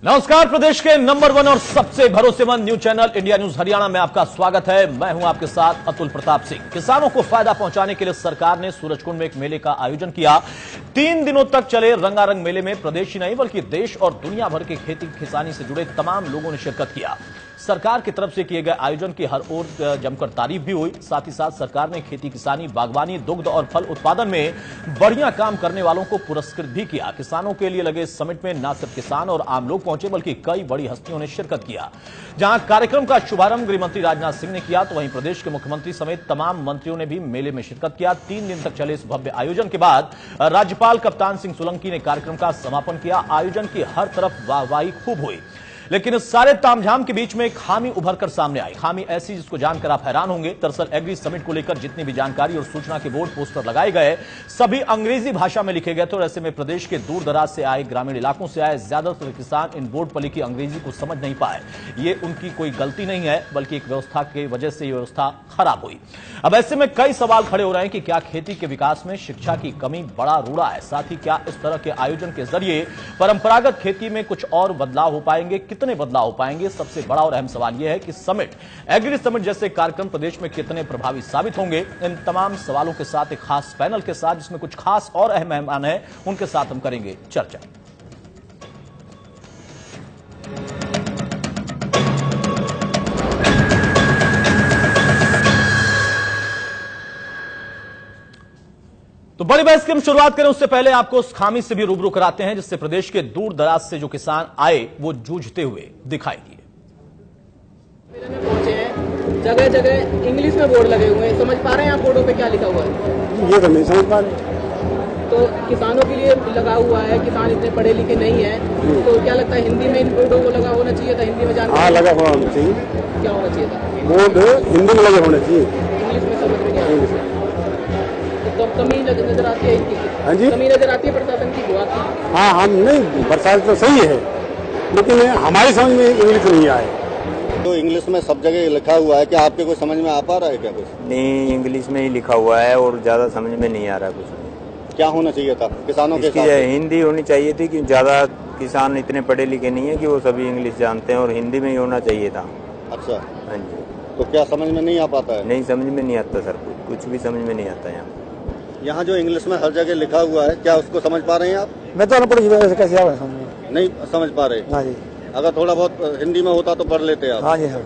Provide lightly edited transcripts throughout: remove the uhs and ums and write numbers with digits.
नमस्कार। प्रदेश के नंबर 1 और सबसे भरोसेमंद news channel India news Haryana में आपका स्वागत है। मैं हूं आपके साथ अतुल प्रताप सिंह। किसानों को फायदा पहुंचाने के लिए सरकार ने सूरजकुंड में एक मेले का आयोजन किया। 3 दिनों तक चले रंगारंग मेले में प्रदेश ही नहीं बल्कि देश और दुनिया भर के खेती किसानी से जुड़े तमाम लोगों ने शिरकत किया। सरकार की तरफ से किए गए आयोजन की हर ओर जमकर तारीफ भी हुई। साथ ही साथ सरकार ने खेती किसानी, बागवानी, दुग्ध और फल उत्पादन में बढ़िया काम करने वालों को पुरस्कृत भी किया। किसानों के लिए लगे समिट में न सिर्फ किसान और आम लोग पहुंचे बल्कि कई बड़ी हस्तियों ने शिरकत किया। जहां कार्यक्रम का शुभारंभ गृह मंत्री राजनाथ सिंह ने किया तो वहीं प्रदेश के मुख्यमंत्री समेत तमाम मंत्रियों ने भी मेले में शिरकत किया। 3 दिन तक चले इस भव्य आयोजन के बाद राज्यपाल कप्तान सिंह सोलंकी ने कार्यक्रम का समापन किया। आयोजन की हर तरफ वाहवाही खूब हुई, लेकिन इस सारे तामझाम के बीच में एक खामी उभर कर सामने आई। खामी ऐसी जिसको जानकर आप हैरान होंगे। दरअसल एग्री समिट को लेकर जितनी भी जानकारी और सूचना के बोर्ड पोस्टर लगाए गए सभी अंग्रेजी भाषा में लिखे गए थे और ऐसे में प्रदेश के दूर दराज से आए, ग्रामीण इलाकों से आए ज्यादातर किसान इन बोर्ड पर लिखी अंग्रेजी को समझ नहीं पाए। ये उनकी कोई गलती नहीं है बल्कि एक व्यवस्था की वजह से यह व्यवस्था खराब हुई। अब ऐसे में कई सवाल खड़े हो रहे हैं कि क्या खेती के विकास में शिक्षा की कमी बड़ा रूड़ा है? साथ ही क्या इस तरह के आयोजन के जरिए परंपरागत खेती में कुछ और बदलाव हो पाएंगे? कितने बदलाव हो पाएंगे? सबसे बड़ा और अहम सवाल यह है कि समिट, एग्री समिट जैसे कार्यक्रम प्रदेश में कितने प्रभावी साबित होंगे? इन तमाम सवालों के साथ एक खास पैनल के साथ जिसमें कुछ खास और अहम मेहमान हैं उनके साथ हम करेंगे चर्चा। तो बड़ी बहस की हम शुरुआत करें उससे पहले आपको उस खामी से भी रूबरू कराते हैं जिससे प्रदेश के दूर दराज से जो किसान आए वो जूझते हुए दिखाई दिए। मेले में पहुंचे हैं, जगह जगह इंग्लिश में बोर्ड लगे हुए हैं। समझ पा रहे हैं आप बोर्डों पे क्या लिखा हुआ है? ये तो नहीं समझ पा रहे। तो किसानों के लिए लगा हुआ है, किसान इतने पढ़े लिखे नहीं है, तो क्या लगता है हिंदी में इन बोर्डों को लगा होना चाहिए था? हिंदी में जानकारी? हाँ, लगा हुआ होना चाहिए। क्या होना चाहिए था? बोर्ड हिंदी में लगे होने चाहिए। इंग्लिश में समझ में नहीं आ रहा। तो कमी नजर आती है इनकी? हाँ जी, कमी नजर आती है प्रशासन की, हुआ की? हाँ, हम नहीं, बरसात तो सही है लेकिन हमारी समझ में इंग्लिश नहीं आए। तो इंग्लिश में सब जगह लिखा हुआ है, क्या आपके कोई समझ में आ पा रहा है क्या? कुछ नहीं, इंग्लिश में ही लिखा हुआ है और ज्यादा समझ में नहीं आ रहा कुछ। क्या होना चाहिए था किसानों के साथ? हिंदी होनी चाहिए थी कि ज्यादा किसान इतने पढ़े लिखे नहीं है कि वो सभी इंग्लिश जानते हैं और हिंदी में ही होना चाहिए था। अच्छा, हाँ जी। तो क्या समझ में नहीं आ पाता है? नहीं, समझ में नहीं आता सर, कुछ भी समझ में नहीं आता यहाँ। यहाँ जो इंग्लिश में हर जगह लिखा हुआ है, क्या उसको समझ पा रहे हैं आप? मैं तो अनपढ़ की वजह से कैसे आऊँ समझ? नहीं समझ पा रहे? हाँ जी। अगर थोड़ा बहुत हिंदी में होता तो पढ़ लेते आप? हाँ जी सर।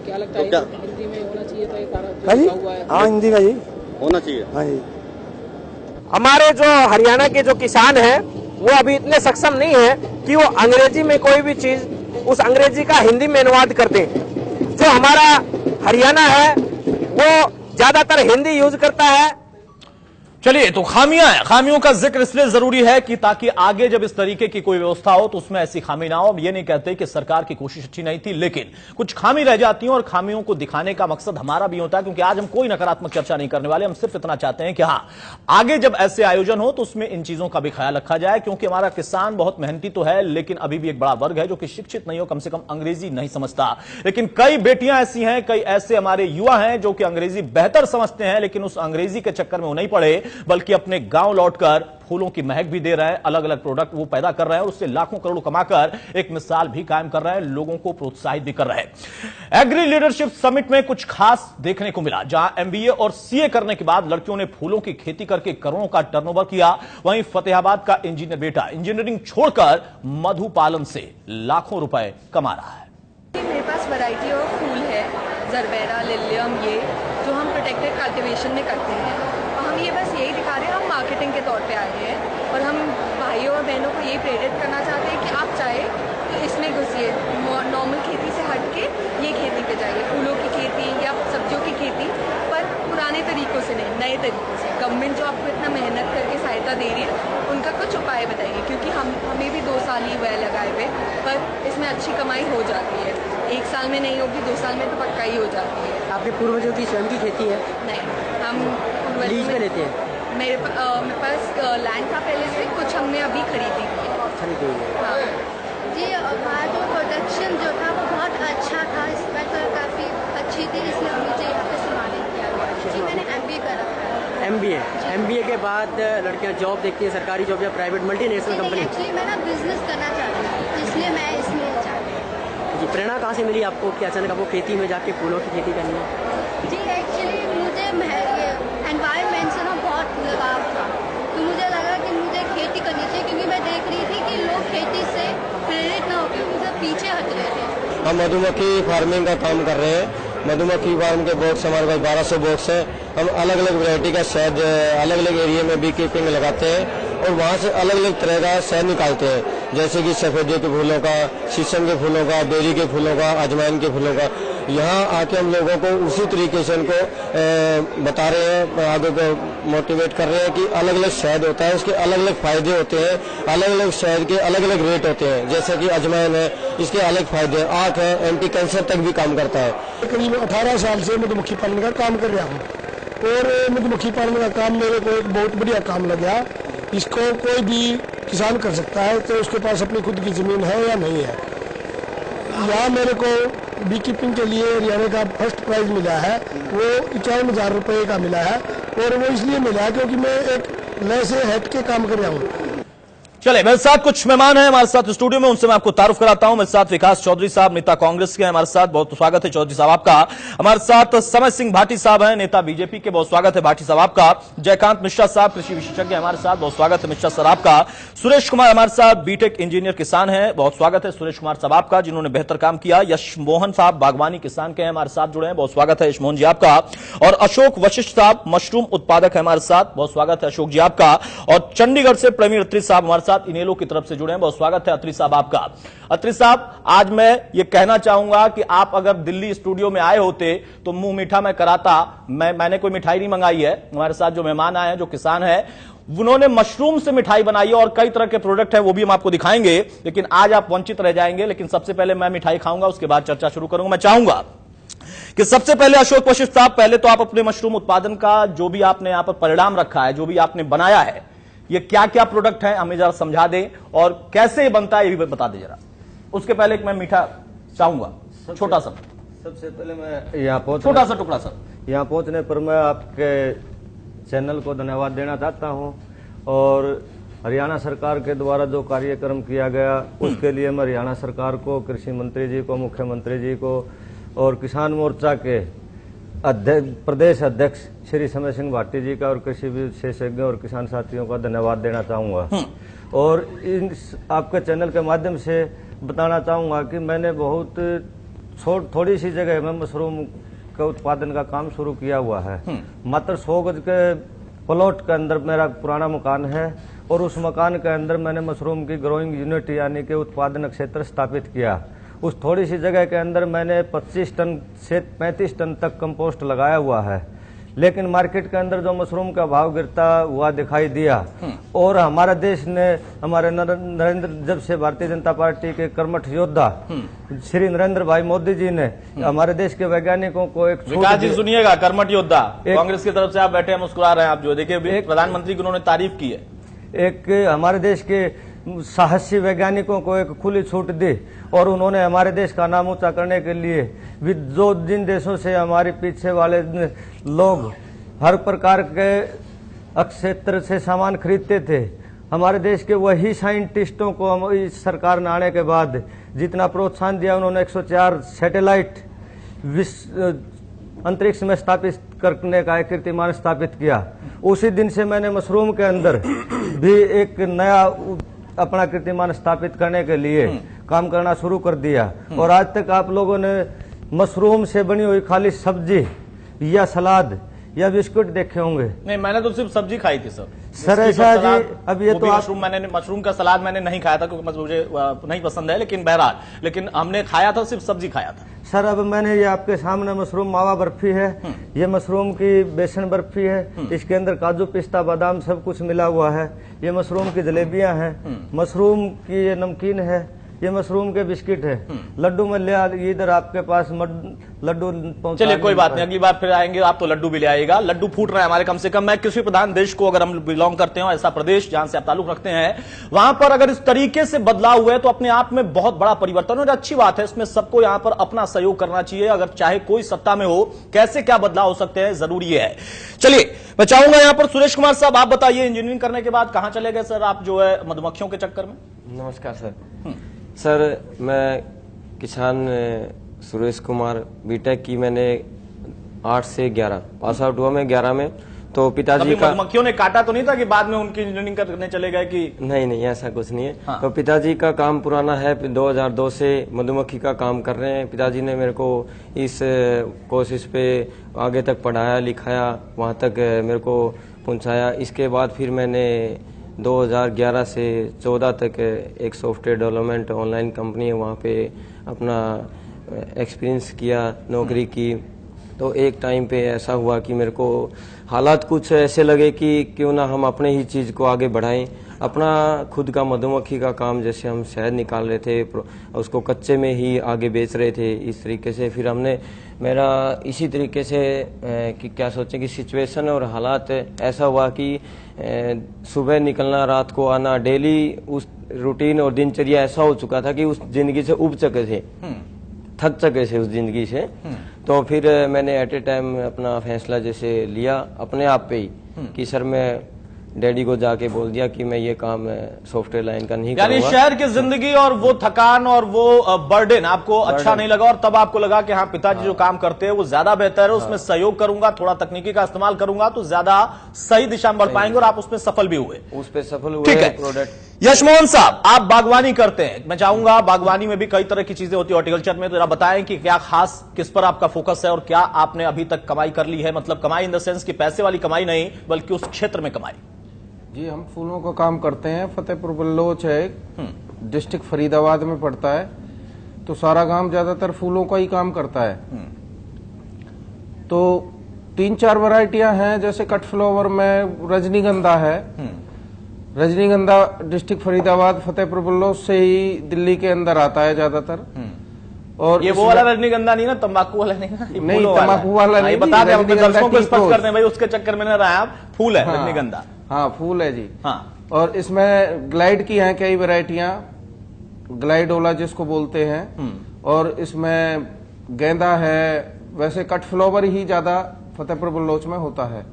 क्या लगता है क्या हिंदी में होना चाहिए था? हाँ जी, हुआ है हाँ हिंदी का जी होना चाहिए। हाँ जी। हमारे जो हरियाणा के जो किसान हैं वो अभी इतने सक्षम नहीं है कि वो अंग्रेजी में कोई भी चीज उस अंग्रेजी का हिंदी में अनुवाद कर दें। जो हमारा हरियाणा है वो ज्यादातर हिंदी यूज करता है। चलिए, तो खामियां हैं। खामियों का जिक्र इसलिए जरूरी है कि ताकि आगे जब इस तरीके की कोई व्यवस्था हो तो उसमें ऐसी खामी ना हो। अब ये नहीं कहते कि सरकार की कोशिश अच्छी नहीं थी, लेकिन कुछ खामी रह जाती हैं और खामियों को दिखाने का मकसद हमारा भी होता है, क्योंकि आज हम कोई नकारात्मक चर्चा नहीं करने वाले। हम सिर्फ इतना चाहते हैं कि हाँ, आगे जब ऐसे आयोजन हो तो उसमें इन चीजों का भी ख्याल रखा जाए, क्योंकि हमारा किसान बहुत मेहनती तो है लेकिन अभी भी एक बड़ा वर्ग है जो कि शिक्षित नहीं हो, कम से कम अंग्रेजी नहीं समझता। लेकिन कई बेटियां ऐसी हैं, कई ऐसे हमारे युवा हैं जो कि अंग्रेजी बेहतर समझते हैं, लेकिन उस अंग्रेजी के चक्कर में वो नहीं पड़े बल्कि अपने गांव लौटकर फूलों की महक भी दे रहे हैं, अलग अलग प्रोडक्ट वो पैदा कर रहे हैं और उससे लाखों करोड़ कमाकर एक मिसाल भी कायम कर रहे हैं, लोगों को प्रोत्साहित भी कर रहे हैं। एग्री लीडरशिप समिट में कुछ खास देखने को मिला। जहां एमबीए और सीए करने के बाद लड़कियों ने फूलों की खेती करके करोड़ों का टर्नओवर किया, वहीं फतेहाबाद का इंजीनियर बेटा इंजीनियरिंग छोड़कर मधु पालन से लाखों रुपए कमा रहा है। मेरे पास वैरायटी ऑफ फूल है, जरबेरा, लिलियम, ये जो हम प्रोटेक्टेड कल्टीवेशन में करते हैं। हम ये बस यही दिखा रहे हैं, हम मार्केटिंग के तौर पे आए हैं और हम भाइयों और बहनों को यही प्रेरित करना चाहते हैं कि आप चाहे तो इसमें घुसिए, नॉर्मल खेती से हट के ये खेती पे जाइए, फूलों की खेती या सब्जियों की खेती, पर पुराने तरीकों से नहीं, नए तरीकों से। गवर्नमेंट जो आपको इतना मेहनत करके सहायता दे रही है उनका कुछ उपाय बताइए, क्योंकि हमें भी 2 साल ही हुआ है लगाए हुए, पर इसमें अच्छी कमाई हो जाती है। 1 साल में नहीं होगी, 2 साल में तो पक्का ही हो जाती है। आपके पूर्वजों की स्वयं की खेती है? नहीं, हम लीज पे लेते हैं? मेरे पास लैंड था पहले से, कुछ हमने अभी खरीदी हुई है। खरीदी हुई है। हाँ जी, हमारा जो प्रोडक्शन जो था वो बहुत अच्छा था, इसमें तो काफ़ी अच्छी थी, इसलिए मुझे यहाँ पे सम्मानित किया गया। जी, मैंने MBA करा था। MBA के बाद लड़कियां जॉब देखती हैं, सरकारी जॉब या प्राइवेट मल्टीनेशनल कंपनी। एक्चुअली मैं ना बिजनेस करना चाहती हूँ, इसलिए मैं इसमें चाहती हूँ। जी, प्रेरणा कहाँ से मिली आपको कि अचानक आपको खेती में जाके फूलों की खेती करनी है? जी एक्चुअली मुझे ये एनवायरनमेंट से ना बहुत लगाव था, तो मुझे लगा कि मुझे खेती करनी चाहिए, क्योंकि मैं देख रही थी कि लोग खेती से प्रेरित ना होकर उनसे पीछे हट रहे थे। हम मधुमक्खी फार्मिंग का काम कर रहे हैं। मधुमक्खी फार्म के बॉक्स हमारे पास 1200 बॉक्स है। हम अलग अलग वैरायटी का शहद अलग अलग एरिया में बी कीपिंग लगाते हैं और वहाँ से अलग अलग तरह का शहद निकालते हैं, जैसे कि सफेदे के फूलों का, शीशम के फूलों का, बेरी के फूलों का, अजवाइन के फूलों का। यहाँ आके हम लोगों को उसी तरीके से उनको बता रहे हैं, आगे को मोटिवेट कर रहे हैं कि अलग अलग शहद होता है, उसके अलग अलग फायदे होते हैं, अलग अलग शहद के अलग अलग रेट होते हैं। जैसे कि अजवाइन है, इसके अलग फायदे हैं, आँख है, एंटी कैंसर तक भी काम करता है। करीब 18 साल से मधुमक्खी पालन का काम कर रहा हूँ और मधुमक्खी पालन का काम मेरे को एक बहुत बढ़िया काम लगा। इसको कोई भी किसान कर सकता है, तो उसके पास अपनी खुद की जमीन है या नहीं है। यहाँ मेरे को बी कीपिंग के लिए हरियाणा का फर्स्ट प्राइज मिला है, वो 51,000 रुपये का मिला है और वो इसलिए मिला है क्योंकि मैं एक नए से हट के काम कर रहा हूँ। चले, मेरे साथ कुछ मेहमान हैं हमारे साथ स्टूडियो में, उनसे मैं आपको तारुफ कराता हूं। मेरे साथ विकास चौधरी साहब, नेता कांग्रेस के हैं हमारे साथ, बहुत स्वागत है चौधरी साहब आपका। हमारे साथ समय सिंह भाटी साहब हैं, नेता बीजेपी के, बहुत स्वागत है भाटी साहब आपका। जयकांत मिश्रा साहब, कृषि विशेषज्ञ हमारे साथ, बहुत स्वागत है मिश्रा सर आपका। सुरेश कुमार हमारे साथ, बीटेक इंजीनियर किसान हैं, बहुत स्वागत है सुरेश कुमार साहब आपका, जिन्होंने बेहतर काम किया। यश मोहन साहब बागवानी किसान के हैं, हमारे साथ जुड़े हैं, बहुत स्वागत है यश मोहन जी आपका। और अशोक वशिष्ठ साहब मशरूम उत्पादक है हमारे साथ, बहुत स्वागत है अशोक जी आपका। और चंडीगढ़ से प्रवीण अत्री साहब हमारे साथ इनेलो की तरफ से जुड़े हैं, बहुत स्वागत है अत्री साहब आपका। अत्री साहब, आज मैं ये कहना चाहूंगा कि आप अगर दिल्ली स्टूडियो में आए होते तो मुंह मीठा मैं कराता। मैंने कोई मिठाई नहीं मंगाई है, हमारे साथ जो मेहमान आए हैं, जो किसान है, उन्होंने मशरूम से मिठाई बनाई है और कई तरह के प्रोडक्ट है, वो भी हम आपको दिखाएंगे, लेकिन आज आप वंचित रह जाएंगे। लेकिन सबसे पहले मैं मिठाई खाऊंगा, उसके बाद चर्चा शुरू करूंगा। मैं चाहूंगा कि सबसे पहले अशोक वशिष्ठ साहब, पहले तो आप अपने मशरूम उत्पादन का जो भी आपने यहां पर परिणाम रखा है, जो भी आपने बनाया है, ये क्या क्या प्रोडक्ट है हमें जरा समझा दें और कैसे ये बनता है ये भी बता दें जरा। उसके पहले मैं मीठा चाहूंगा, छोटा सा। सबसे पहले मैं यहाँ पहुंच, छोटा सा टुकड़ा सर। यहाँ पहुंचने पर मैं आपके चैनल को धन्यवाद देना चाहता हूँ और हरियाणा सरकार के द्वारा जो कार्यक्रम किया गया उसके लिए मैं हरियाणा सरकार को, कृषि मंत्री जी को, मुख्यमंत्री जी को और किसान मोर्चा के प्रदेश अध्यक्ष श्री समय सिंह भाटी जी का और कृषि विशेषज्ञ और किसान साथियों का धन्यवाद देना चाहूंगा। और इन आपके चैनल के माध्यम से बताना चाहूंगा कि मैंने बहुत थोड़ी सी जगह में मशरूम के उत्पादन का काम शुरू किया हुआ है। मात्र 100 गज के प्लॉट के अंदर मेरा पुराना मकान है और उस मकान के अंदर मैंने मशरूम की ग्रोइंग यूनिट यानी कि उत्पादन क्षेत्र स्थापित किया। उस थोड़ी सी जगह के अंदर मैंने 25 टन से 35 टन तक कंपोस्ट लगाया हुआ है, लेकिन मार्केट के अंदर जो मशरूम का भाव गिरता हुआ दिखाई दिया और हमारा देश ने, हमारे नरेंद्र, जब से भारतीय जनता पार्टी के कर्मठ योद्धा श्री नरेंद्र भाई मोदी जी ने हमारे देश के वैज्ञानिकों को एक विकास जी सुनिएगा, कर्मठ योद्धा कांग्रेस की तरफ से आप बैठे हैं, मुस्कुरा रहे हैं आप, जो देखिए प्रधानमंत्री की उन्होंने तारीफ की है। एक हमारे देश के साहसी वैज्ञानिकों को एक खुली छूट दी और उन्होंने हमारे देश का नाम ऊंचा करने के लिए जो जिन देशों से हमारे पीछे वाले लोग हर प्रकार के क्षेत्र से सामान खरीदते थे, हमारे देश के वही साइंटिस्टों को इस सरकार ने आने के बाद जितना प्रोत्साहन दिया, उन्होंने 104 सैटेलाइट अंतरिक्ष में स्थापित करने का एक कीर्तिमान स्थापित किया। उसी दिन से मैंने मशरूम के अंदर भी एक नया अपना कीर्तिमान स्थापित करने के लिए काम करना शुरू कर दिया और आज तक आप लोगों ने मशरूम से बनी हुई खाली सब्जी या सलाद या बिस्कुट देखे होंगे। नहीं, मैंने तो सिर्फ सब्जी खाई थी सर ऐसा जी। अब ये तो मशरूम का सलाद मैंने नहीं खाया था क्योंकि मुझे नहीं पसंद है, लेकिन बहरहाल, लेकिन हमने खाया था सिर्फ सब्जी खाया था। सर अब मैंने ये आपके सामने मशरूम मावा बर्फी है, ये मशरूम की बेसन बर्फी है, इसके अंदर काजू पिस्ता बादाम सब कुछ मिला हुआ है। ये मशरूम की जलेबियां हैं, मशरूम की ये नमकीन है, ये मशरूम के बिस्किट है, लड्डू में ले इधर आपके पास लड्डू पहुंचा। चलिए कोई बात नहीं, अगली बार फिर आएंगे आप तो लड्डू भी ले आएगा। लड्डू फूट रहा है हमारे, कम से कम मैं कृषि प्रधान देश को अगर हम बिलोंग करते हो, ऐसा प्रदेश जहां से आप ताल्लुक रखते हैं, वहां पर अगर इस तरीके से बदलाव हुए तो अपने आप में बहुत बड़ा परिवर्तन और अच्छी बात है। इसमें सबको यहां पर अपना सहयोग करना चाहिए, अगर चाहे कोई सत्ता में हो, कैसे क्या बदलाव हो सकते हैं जरूरी है। चलिए मैं चाहूंगा यहां पर सुरेश कुमार साहब, आप बताइए इंजीनियरिंग करने के बाद कहां चले गए सर आप जो है मधुमक्खियों के चक्कर में? नमस्कार सर। सर मैं किसान सुरेश कुमार, बीटेक की मैंने 8 से 11 पास आउट हुआ मैं 11 में। तो पिताजी का मधुमक्खियों ने काटा तो नहीं था कि बाद में उनकी इंजीनियरिंग करने चले गए कि? नहीं ऐसा कुछ नहीं है। हाँ। तो पिताजी का काम पुराना है, 2002 से मधुमक्खी का काम कर रहे हैं। पिताजी ने मेरे को इस कोशिश पे आगे तक पढ़ाया लिखाया, वहाँ तक मेरे को पहुँचाया। इसके बाद फिर मैंने 2011 से 14 तक एक सॉफ्टवेयर डेवलपमेंट ऑनलाइन कंपनी है, वहाँ पे अपना एक्सपीरियंस किया, नौकरी की। तो एक टाइम पे ऐसा हुआ कि मेरे को हालात कुछ ऐसे लगे कि क्यों ना हम अपने ही चीज़ को आगे बढ़ाएं, अपना खुद का मधुमक्खी का काम, जैसे हम शहद निकाल रहे थे उसको कच्चे में ही आगे बेच रहे थे, इस तरीके से फिर हमने मेरा इसी तरीके से कि क्या सोचें कि सिचुएशन और हालात ऐसा हुआ कि सुबह निकलना रात को आना, डेली उस रूटीन और दिनचर्या ऐसा हो चुका था कि उस जिंदगी से उब चुके थे, थक चुके थे उस जिंदगी से। तो फिर मैंने एट ए टाइम अपना फैसला जैसे लिया अपने आप पे ही कि सर मैं डैडी को जाके बोल दिया कि मैं ये काम सॉफ्टवेयर लाइन का नहीं करूंगा। यानी शहर की जिंदगी और वो थकान और वो बर्डन आपको अच्छा नहीं लगा और तब आपको लगा कि हाँ पिताजी जो काम करते हैं वो ज्यादा बेहतर है, उसमें सहयोग करूंगा, थोड़ा तकनीकी का इस्तेमाल करूंगा तो ज्यादा सही दिशा में बढ़ पाएंगे और आप उसमें सफल भी हुए। उस पर सफल हुए। ठीक है प्रोडक्ट। यशमोहन साहब, आप बागवानी करते हैं, मैं चाहूंगा बागवानी में भी कई तरह की चीजें होती है हॉर्टिकल्चर में, तो जरा बताएं कि क्या खास किस पर आपका फोकस है और क्या आपने अभी तक कमाई कर ली है, मतलब कमाई इन द सेंस की पैसे वाली कमाई नहीं बल्कि उस क्षेत्र में कमाई। जी हम फूलों का काम करते हैं, फतेहपुर बल्लोच है, डिस्ट्रिक्ट फरीदाबाद में पड़ता है, तो सारा गांव ज्यादातर फूलों का ही काम करता है। तो 3-4 वैरायटियां हैं, जैसे कट फ्लावर में रजनीगंधा है, रजनीगंधा डिस्ट्रिक्ट फरीदाबाद फतेहपुर बल्लोच से ही दिल्ली के अंदर आता है ज्यादातर। और ये वो वाला रजनीगंधा नहीं ना, तंबाकू वाला नहीं ना? नहीं तंबाकू वाला नहीं, बता दें अपने दर्शकों को स्पष्ट कर दें भाई, उसके चक्कर में न रहा आप, फूल है रजनीगंधा। हाँ फूल है जी। हाँ। और इसमें ग्लाइड की हैं कई वैरायटियां, ग्लाइडोला जिसको बोलते हैं, और इसमें गेंदा है। वैसे कट फ्लावर ही ज्यादा फतेहपुर बल्लोच में होता है,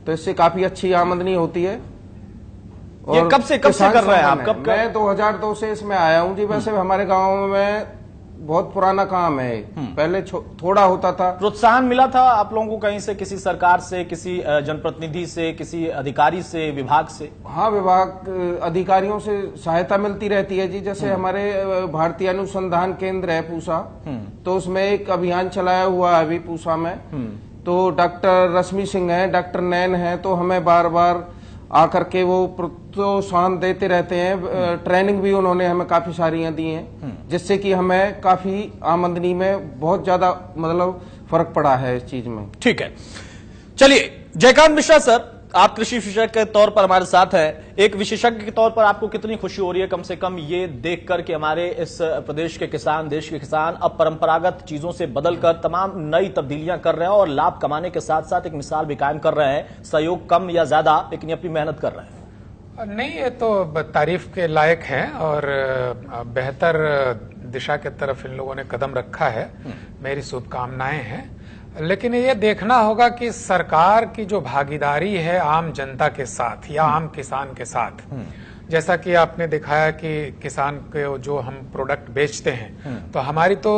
तो इससे काफी अच्छी आमदनी होती है। और ये कब से कर रहे हैं आप? कब? मैं 2002 से इसमें आया हूँ जी। वैसे हमारे गाँव में बहुत पुराना काम है, पहले थोड़ा होता था। प्रोत्साहन मिला था आप लोगों को कहीं से, किसी सरकार से, किसी जनप्रतिनिधि से, किसी अधिकारी से, विभाग से? हाँ विभाग अधिकारियों से सहायता मिलती रहती है जी। जैसे हमारे भारतीय अनुसंधान केंद्र है पूसा, तो उसमें एक अभियान चलाया हुआ है अभी पूसा में। तो डॉक्टर रश्मि सिंह है, डॉक्टर नैन है, तो हमें बार बार आकर के वो प्रोत्साहन देते रहते हैं। ट्रेनिंग भी उन्होंने हमें काफी सारी दी हैं, जिससे कि हमें काफी आमदनी में बहुत ज्यादा मतलब फर्क पड़ा है इस चीज में। ठीक है, चलिए जयकांत मिश्रा सर, आप कृषि विशेषज्ञ के तौर पर हमारे साथ हैं, एक विशेषज्ञ के तौर पर आपको कितनी खुशी हो रही है कम से कम ये देखकर कि हमारे इस प्रदेश के किसान, देश के किसान अब परंपरागत चीजों से बदलकर तमाम नई तब्दीलियां कर रहे हैं और लाभ कमाने के साथ साथ एक मिसाल भी कायम कर रहे हैं, सहयोग कम या ज्यादा लेकिन अपनी मेहनत कर रहे हैं? नहीं, ये तो तारीफ के लायक है और बेहतर दिशा की तरफ इन लोगों ने कदम रखा है, मेरी शुभकामनाएं हैं। लेकिन ये देखना होगा कि सरकार की जो भागीदारी है आम जनता के साथ या आम किसान के साथ, जैसा कि आपने दिखाया कि किसान के जो हम प्रोडक्ट बेचते हैं, तो हमारी तो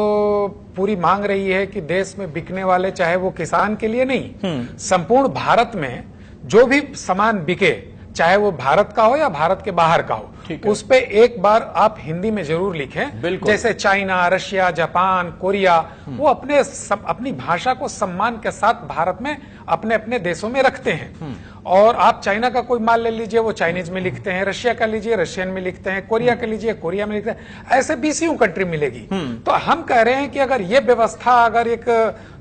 पूरी मांग रही है कि देश में बिकने वाले, चाहे वो किसान के लिए नहीं, संपूर्ण भारत में जो भी सामान बिके, चाहे वो भारत का हो या भारत के बाहर का हो, उस पे एक बार आप हिंदी में जरूर लिखें। जैसे चाइना, रशिया, जापान, कोरिया, वो अपनी भाषा को सम्मान के साथ भारत में अपने अपने देशों में रखते हैं। और आप चाइना का कोई माल ले लीजिए, वो चाइनीज में लिखते हैं, रशिया का लीजिए रशियन में लिखते हैं, कोरिया का लीजिए कोरिया में लिखते हैं, ऐसे 20 कंट्री मिलेगी। तो हम कह रहे हैं कि अगर ये व्यवस्था अगर एक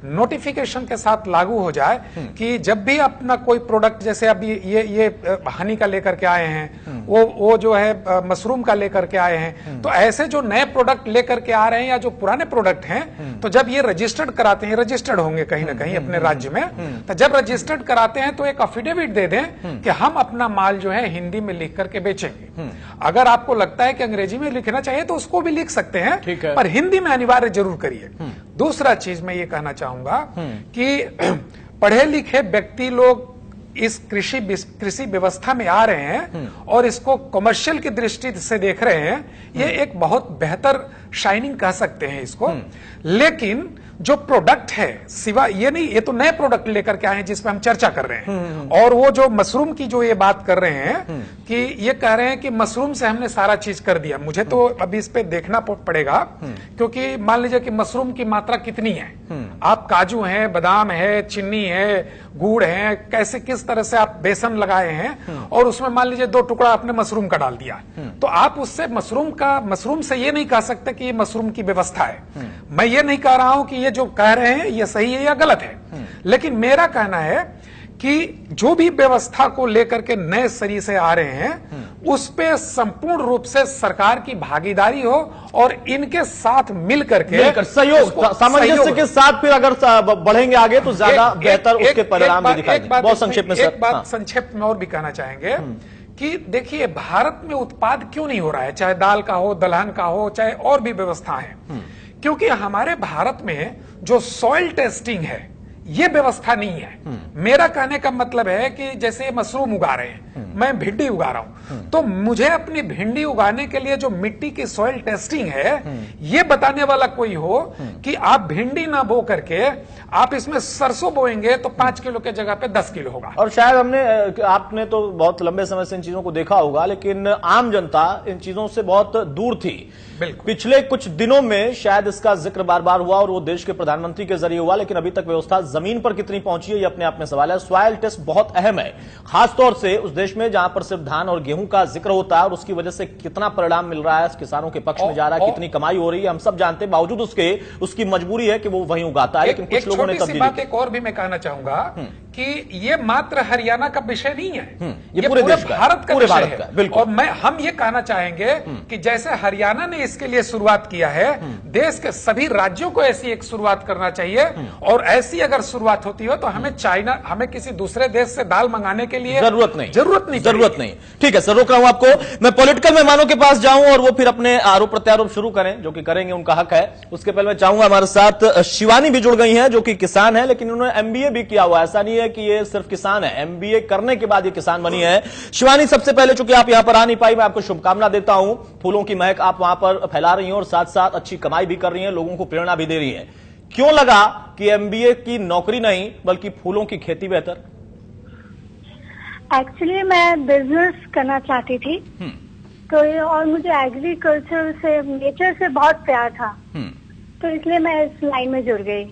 नोटिफिकेशन के साथ लागू हो जाए कि जब भी अपना कोई प्रोडक्ट, जैसे अभी ये हनी का लेकर के आए हैं, वो जो है मशरूम का लेकर के आए हैं। तो ऐसे जो नए प्रोडक्ट लेकर के आ रहे हैं या जो पुराने प्रोडक्ट हैं, तो जब ये रजिस्टर्ड कराते हैं, रजिस्टर्ड होंगे कहीं ना कहीं अपने राज्य में, तो जब रजिस्टर्ड कराते हैं तो एक अफिडेविट दे दें कि हम अपना माल जो है हिंदी में लिख करके बेचेंगे। अगर आपको लगता है कि अंग्रेजी में लिखना चाहिए तो उसको भी लिख सकते हैं, पर हिंदी में अनिवार्य जरूर करिए। दूसरा चीज मैं ये कहना चाहूंगा कि पढ़े लिखे व्यक्ति लोग इस कृषि व्यवस्था में आ रहे हैं और इसको कमर्शियल की दृष्टि से देख रहे हैं। ये एक बहुत बेहतर शाइनिंग कह सकते हैं इसको। लेकिन जो प्रोडक्ट है, सिवा ये नहीं, ये तो नए प्रोडक्ट लेकर के आए हैं जिसपे हम चर्चा कर रहे हैं। और वो जो मशरूम की जो ये बात कर रहे हैं कि ये कह रहे हैं कि मशरूम से हमने सारा चीज कर दिया। मुझे तो अभी इस पे देखना पड़ेगा, क्योंकि मान लीजिए कि मशरूम की मात्रा कितनी है। आप काजू है, बादाम है, चीनी है, गुड़ है, कैसे किस तरह से आप बेसन लगाए हैं और उसमें मान लीजिए 2 टुकड़ा आपने मशरूम का डाल दिया, तो आप उससे मशरूम से ये नहीं कह सकते कि ये मशरूम की व्यवस्था है। मैं ये नहीं कह रहा हूं कि ये जो कह रहे हैं ये सही है या गलत है, लेकिन मेरा कहना है कि जो भी व्यवस्था को लेकर के नए सरी से आ रहे हैं उस पे संपूर्ण रूप से सरकार की भागीदारी हो और इनके साथ मिलकर सहयोग, सामंजस्य के साथ फिर अगर बढ़ेंगे आगे तो ज्यादा बेहतर उसके परिणाम भी दिखाई देंगे। बहुत संक्षेप में एक बात संक्षेप में और भी कहना चाहेंगे कि देखिए, भारत में उत्पाद क्यों नहीं हो रहा है, चाहे दाल का हो, दलहन का हो, चाहे और भी व्यवस्था है, क्योंकि हमारे भारत में जो सॉइल टेस्टिंग है ये व्यवस्था नहीं है। मेरा कहने का मतलब है कि जैसे मशरूम उगा रहे हैं, मैं भिंडी उगा रहा हूं, तो मुझे अपनी भिंडी उगाने के लिए जो मिट्टी की सॉइल टेस्टिंग है ये बताने वाला कोई हो कि आप भिंडी ना बो करके आप इसमें सरसों बोएंगे तो 5 किलो के जगह पे 10 किलो होगा। और शायद आपने तो बहुत लंबे समय से इन चीजों को देखा होगा, लेकिन आम जनता इन चीजों से बहुत दूर थी। पिछले कुछ दिनों में शायद इसका जिक्र बार बार हुआ और वो देश के प्रधानमंत्री के जरिए हुआ, लेकिन अभी तक व्यवस्था जमीन पर कितनी पहुंची है ये अपने आप में सवाल है। सॉइल टेस्ट बहुत अहम है, खासतौर से उस देश में जहां पर सिर्फ धान और गेहूं का जिक्र होता है और उसकी वजह से कितना परिणाम मिल रहा है, किसानों के पक्ष में जा रहा है, कितनी कमाई हो रही है, हम सब जानते हैं। बावजूद उसकी मजबूरी है कि वो वहीं उगाता है, लेकिन कुछ लोगों ने तब्दीली की। एक और भी मैं कहना चाहूंगा कि ये मात्र हरियाणा का विषय नहीं है, ये पूरे देश का, भारत का विषय है। बिल्कुल। और हम ये कहना चाहेंगे कि जैसे हरियाणा ने इसके लिए शुरुआत किया है, देश के सभी राज्यों को ऐसी एक शुरुआत करना चाहिए। और ऐसी अगर शुरुआत होती हो तो हमें किसी दूसरे देश से दाल मंगाने के लिए जरूरत नहीं। ठीक है सर, रोक रहा हूं आपको। मैं पॉलिटिकल मेहमानों के पास जाऊं और वो फिर अपने आरोप प्रत्यारोप शुरू करें, जो कि करेंगे, उनका हक है। उसके पहले मैं चाहूंगा हमारे साथ शिवानी भी जुड़ गई हैं, जो कि किसान है, लेकिन उन्होंने एमबीए भी किया हुआ है। ऐसा नहीं है कि ये सिर्फ किसान है, एमबीए करने के बाद ये किसान बनी है। शिवानी, सबसे पहले चूंकि आप यहां पर आ नहीं पाई, मैं आपको शुभकामना देता हूं। फूलों की महक आप वहां पर फैला रही हैं और साथ साथ अच्छी कमाई भी कर रही हैं, लोगों को प्रेरणा भी दे रही है। क्यों लगा कि एमबीए की नौकरी नहीं बल्कि फूलों की खेती बेहतर? एक्चुअली मैं बिजनेस करना चाहती थी, तो और मुझे एग्रीकल्चर से, नेचर से बहुत प्यार था, तो इसलिए मैं इस लाइन में जुड़ गई।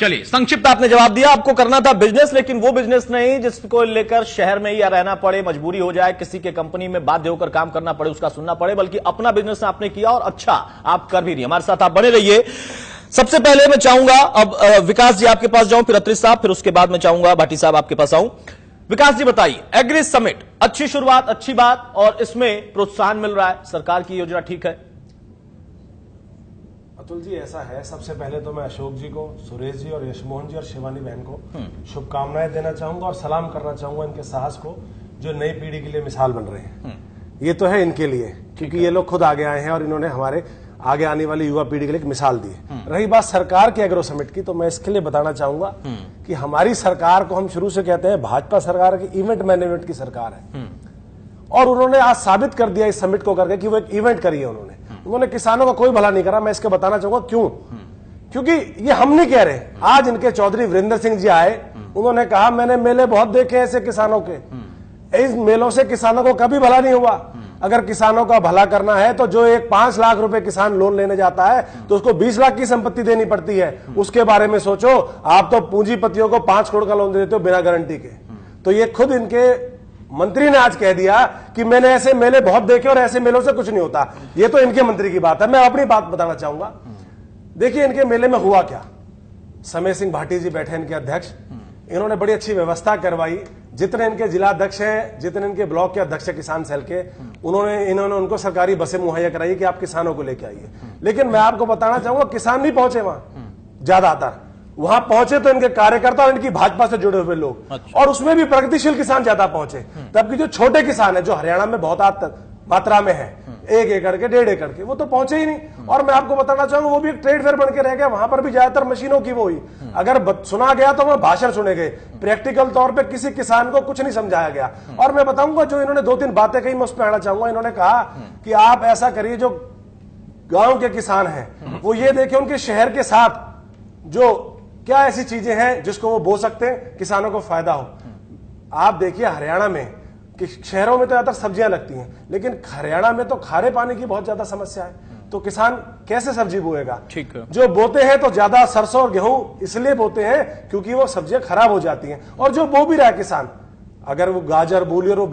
चलिए, संक्षिप्त आपने जवाब दिया। आपको करना था बिजनेस, लेकिन वो बिजनेस नहीं जिसको लेकर शहर में ही या रहना पड़े, मजबूरी हो जाए, किसी के कंपनी में बाध्य होकर काम करना पड़े, उसका सुनना पड़े, बल्कि अपना बिजनेस आपने किया और अच्छा आप कर भी रही। हमारे साथ आप बने रहिए। सबसे पहले मैं चाहूंगा अब विकास जी आपके पास जाऊं, फिर अत्रि साहब, फिर उसके बाद मैं चाहूंगा भाटी साहब आपके पास आऊं। विकास जी बताइए, एग्री समिट अच्छी शुरुआत, अच्छी बात, और इसमें प्रोत्साहन मिल रहा है, सरकार की योजना ठीक है? अतुल जी, ऐसा है, सबसे पहले तो मैं अशोक जी को, सुरेश जी और यशमोहन जी और शिवानी बहन को शुभकामनाएं देना चाहूंगा और सलाम करना चाहूंगा इनके साहस को, जो नई पीढ़ी के लिए मिसाल बन रहे हैं। ये तो है इनके लिए, क्योंकि ये लोग खुद आगे आए हैं और इन्होंने हमारे आगे आने वाली युवा पीढ़ी के लिए एक मिसाल दी है। रही बात सरकार के एग्रो समिट की, तो मैं इसके लिए बताना चाहूंगा कि हमारी सरकार को हम शुरू से कहते हैं भाजपा सरकार की इवेंट मैनेजमेंट की सरकार है, और उन्होंने आज साबित कर दिया इस समिट को करके कि वो एक इवेंट करी है। उन्होंने किसानों का कोई भला नहीं करा। मैं इसके बताना चाहूंगा क्यों, क्योंकि ये हम नहीं कह रहे। आज इनके चौधरी वीरेंद्र सिंह जी आए, उन्होंने कहा मैंने मेले बहुत देखे ऐसे किसानों के, इस मेलों से किसानों को कभी भला नहीं हुआ। अगर किसानों का भला करना है तो जो एक 5 लाख रुपए किसान लोन लेने जाता है तो उसको 20 लाख की संपत्ति देनी पड़ती है। उसके बारे में सोचो। आप तो पूंजीपतियों को 5 करोड़ का लोन दे देते हो बिना गारंटी के। तो ये खुद इनके मंत्री ने आज कह दिया कि मैंने ऐसे मेले बहुत देखे और ऐसे मेलों से कुछ नहीं होता। ये तो इनके मंत्री की बात है। मैं अपनी बात बताना चाहूंगा। देखिए इनके मेले में हुआ क्या। समय सिंह भाटी जी बैठे इनके अध्यक्ष, इन्होंने बड़ी अच्छी व्यवस्था करवाई। जितने इनके जिला अध्यक्ष हैं, जितने इनके ब्लॉक के अध्यक्ष हैं किसान सेल के, इन्होंने उनको सरकारी बसें मुहैया कराई कि आप किसानों को लेके आइए। लेकिन मैं आपको बताना चाहूंगा किसान नहीं पहुंचे वहां, ज्यादातर वहां पहुंचे तो इनके कार्यकर्ता और इनकी भाजपा से जुड़े हुए लोग। अच्छा। और उसमें भी प्रगतिशील किसान ज्यादा पहुंचे, तबकि जो छोटे किसान है जो हरियाणा में बहुत मात्रा में है, 1 एकड़ के 1.5 एकड़ के, वो तो पहुंचे ही नहीं। और मैं आपको बताना चाहूंगा वो भी एक ट्रेड फेयर बन के रह गया, वहां पर भी ज्यादातर मशीनों की वो हुई। अगर सुना गया तो वहां भाषण सुने गए, प्रैक्टिकल तौर पे किसी किसान को कुछ नहीं समझाया गया। और मैं बताऊंगा जो इन्होंने 2-3 बातें कही, मैं उस पर आना चाहूंगा। इन्होंने कहा कि आप ऐसा करिए, जो गांव के किसान हैं वो ये देखें उनके शहर के साथ जो क्या ऐसी चीजें हैं जिसको वो बो सकते हैं, किसानों को फायदा हो। आप देखिए हरियाणा में कि शहरों में तो ज्यादातर सब्जियां लगती हैं, लेकिन हरियाणा में तो खारे पानी की बहुत ज्यादा समस्या है, तो किसान कैसे सब्जी बोएगा? ठीक है। जो बोते हैं तो ज्यादा सरसों और गेहूं इसलिए बोते हैं क्योंकि वो सब्जियां खराब हो जाती हैं। और जो बो भी रहा है किसान, अगर वो गाजर मूली और वो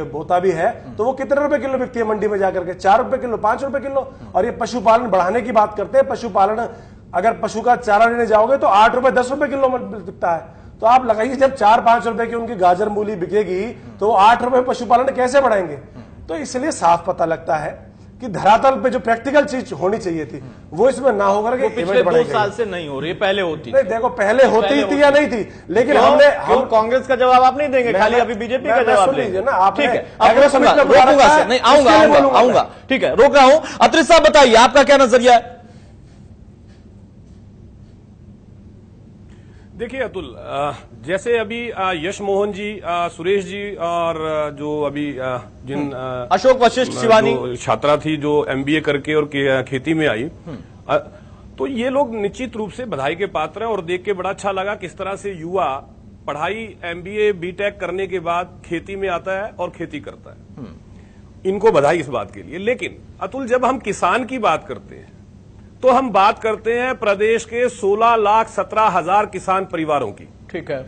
बोता भी है तो वो कितने रुपए किलो बिकती है मंडी में जाकर के? 4 रुपए किलो, 5 रुपए किलो। और ये पशुपालन बढ़ाने की बात करते हैं, पशुपालन अगर पशु का चारा लेने जाओगे तो 8 रुपए 10 रुपए किलो बिकता है। तो आप लगाइए जब 4-5 रुपए की उनकी गाजर मूली बिकेगी तो 8 रुपए पशुपालन कैसे बढ़ाएंगे? तो इसलिए साफ पता लगता है कि धरातल पे जो प्रैक्टिकल चीज होनी चाहिए थी वो इसमें ना होकर के पिछले 2 साल से नहीं हो रही, पहले होती। नहीं देखो पहले होती थी या नहीं थी, लेकिन हम कांग्रेस का जवाब आप नहीं देंगे, खाली अभी बीजेपी का जवाब लेंगे ना आप। ठीक है, रोकूंगा नहीं, आऊंगा। ठीक है, रोक रहा हूं। अत्रे साहब बताइए आपका क्या नजरिया है? देखिए अतुल, जैसे अभी यश मोहन जी, सुरेश जी और जो अभी जिन अशोक वशिष्ठ शिवानी छात्रा थी जो MBA करके और खेती में आई, तो ये लोग निश्चित रूप से बधाई के पात्र हैं। और देख के बड़ा अच्छा लगा किस तरह से युवा पढ़ाई MBA BTech करने के बाद खेती में आता है और खेती करता है। इनको बधाई इस बात के लिए। लेकिन अतुल, जब हम किसान की बात करते हैं तो हम बात करते हैं प्रदेश के 16,17,000 किसान परिवारों की। ठीक है।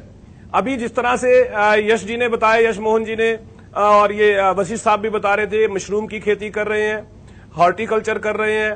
अभी जिस तरह से यश जी ने बताया, यश मोहन जी ने और ये वशिष्ठ साहब भी बता रहे थे, मशरूम की खेती कर रहे हैं, हॉर्टिकल्चर कर रहे हैं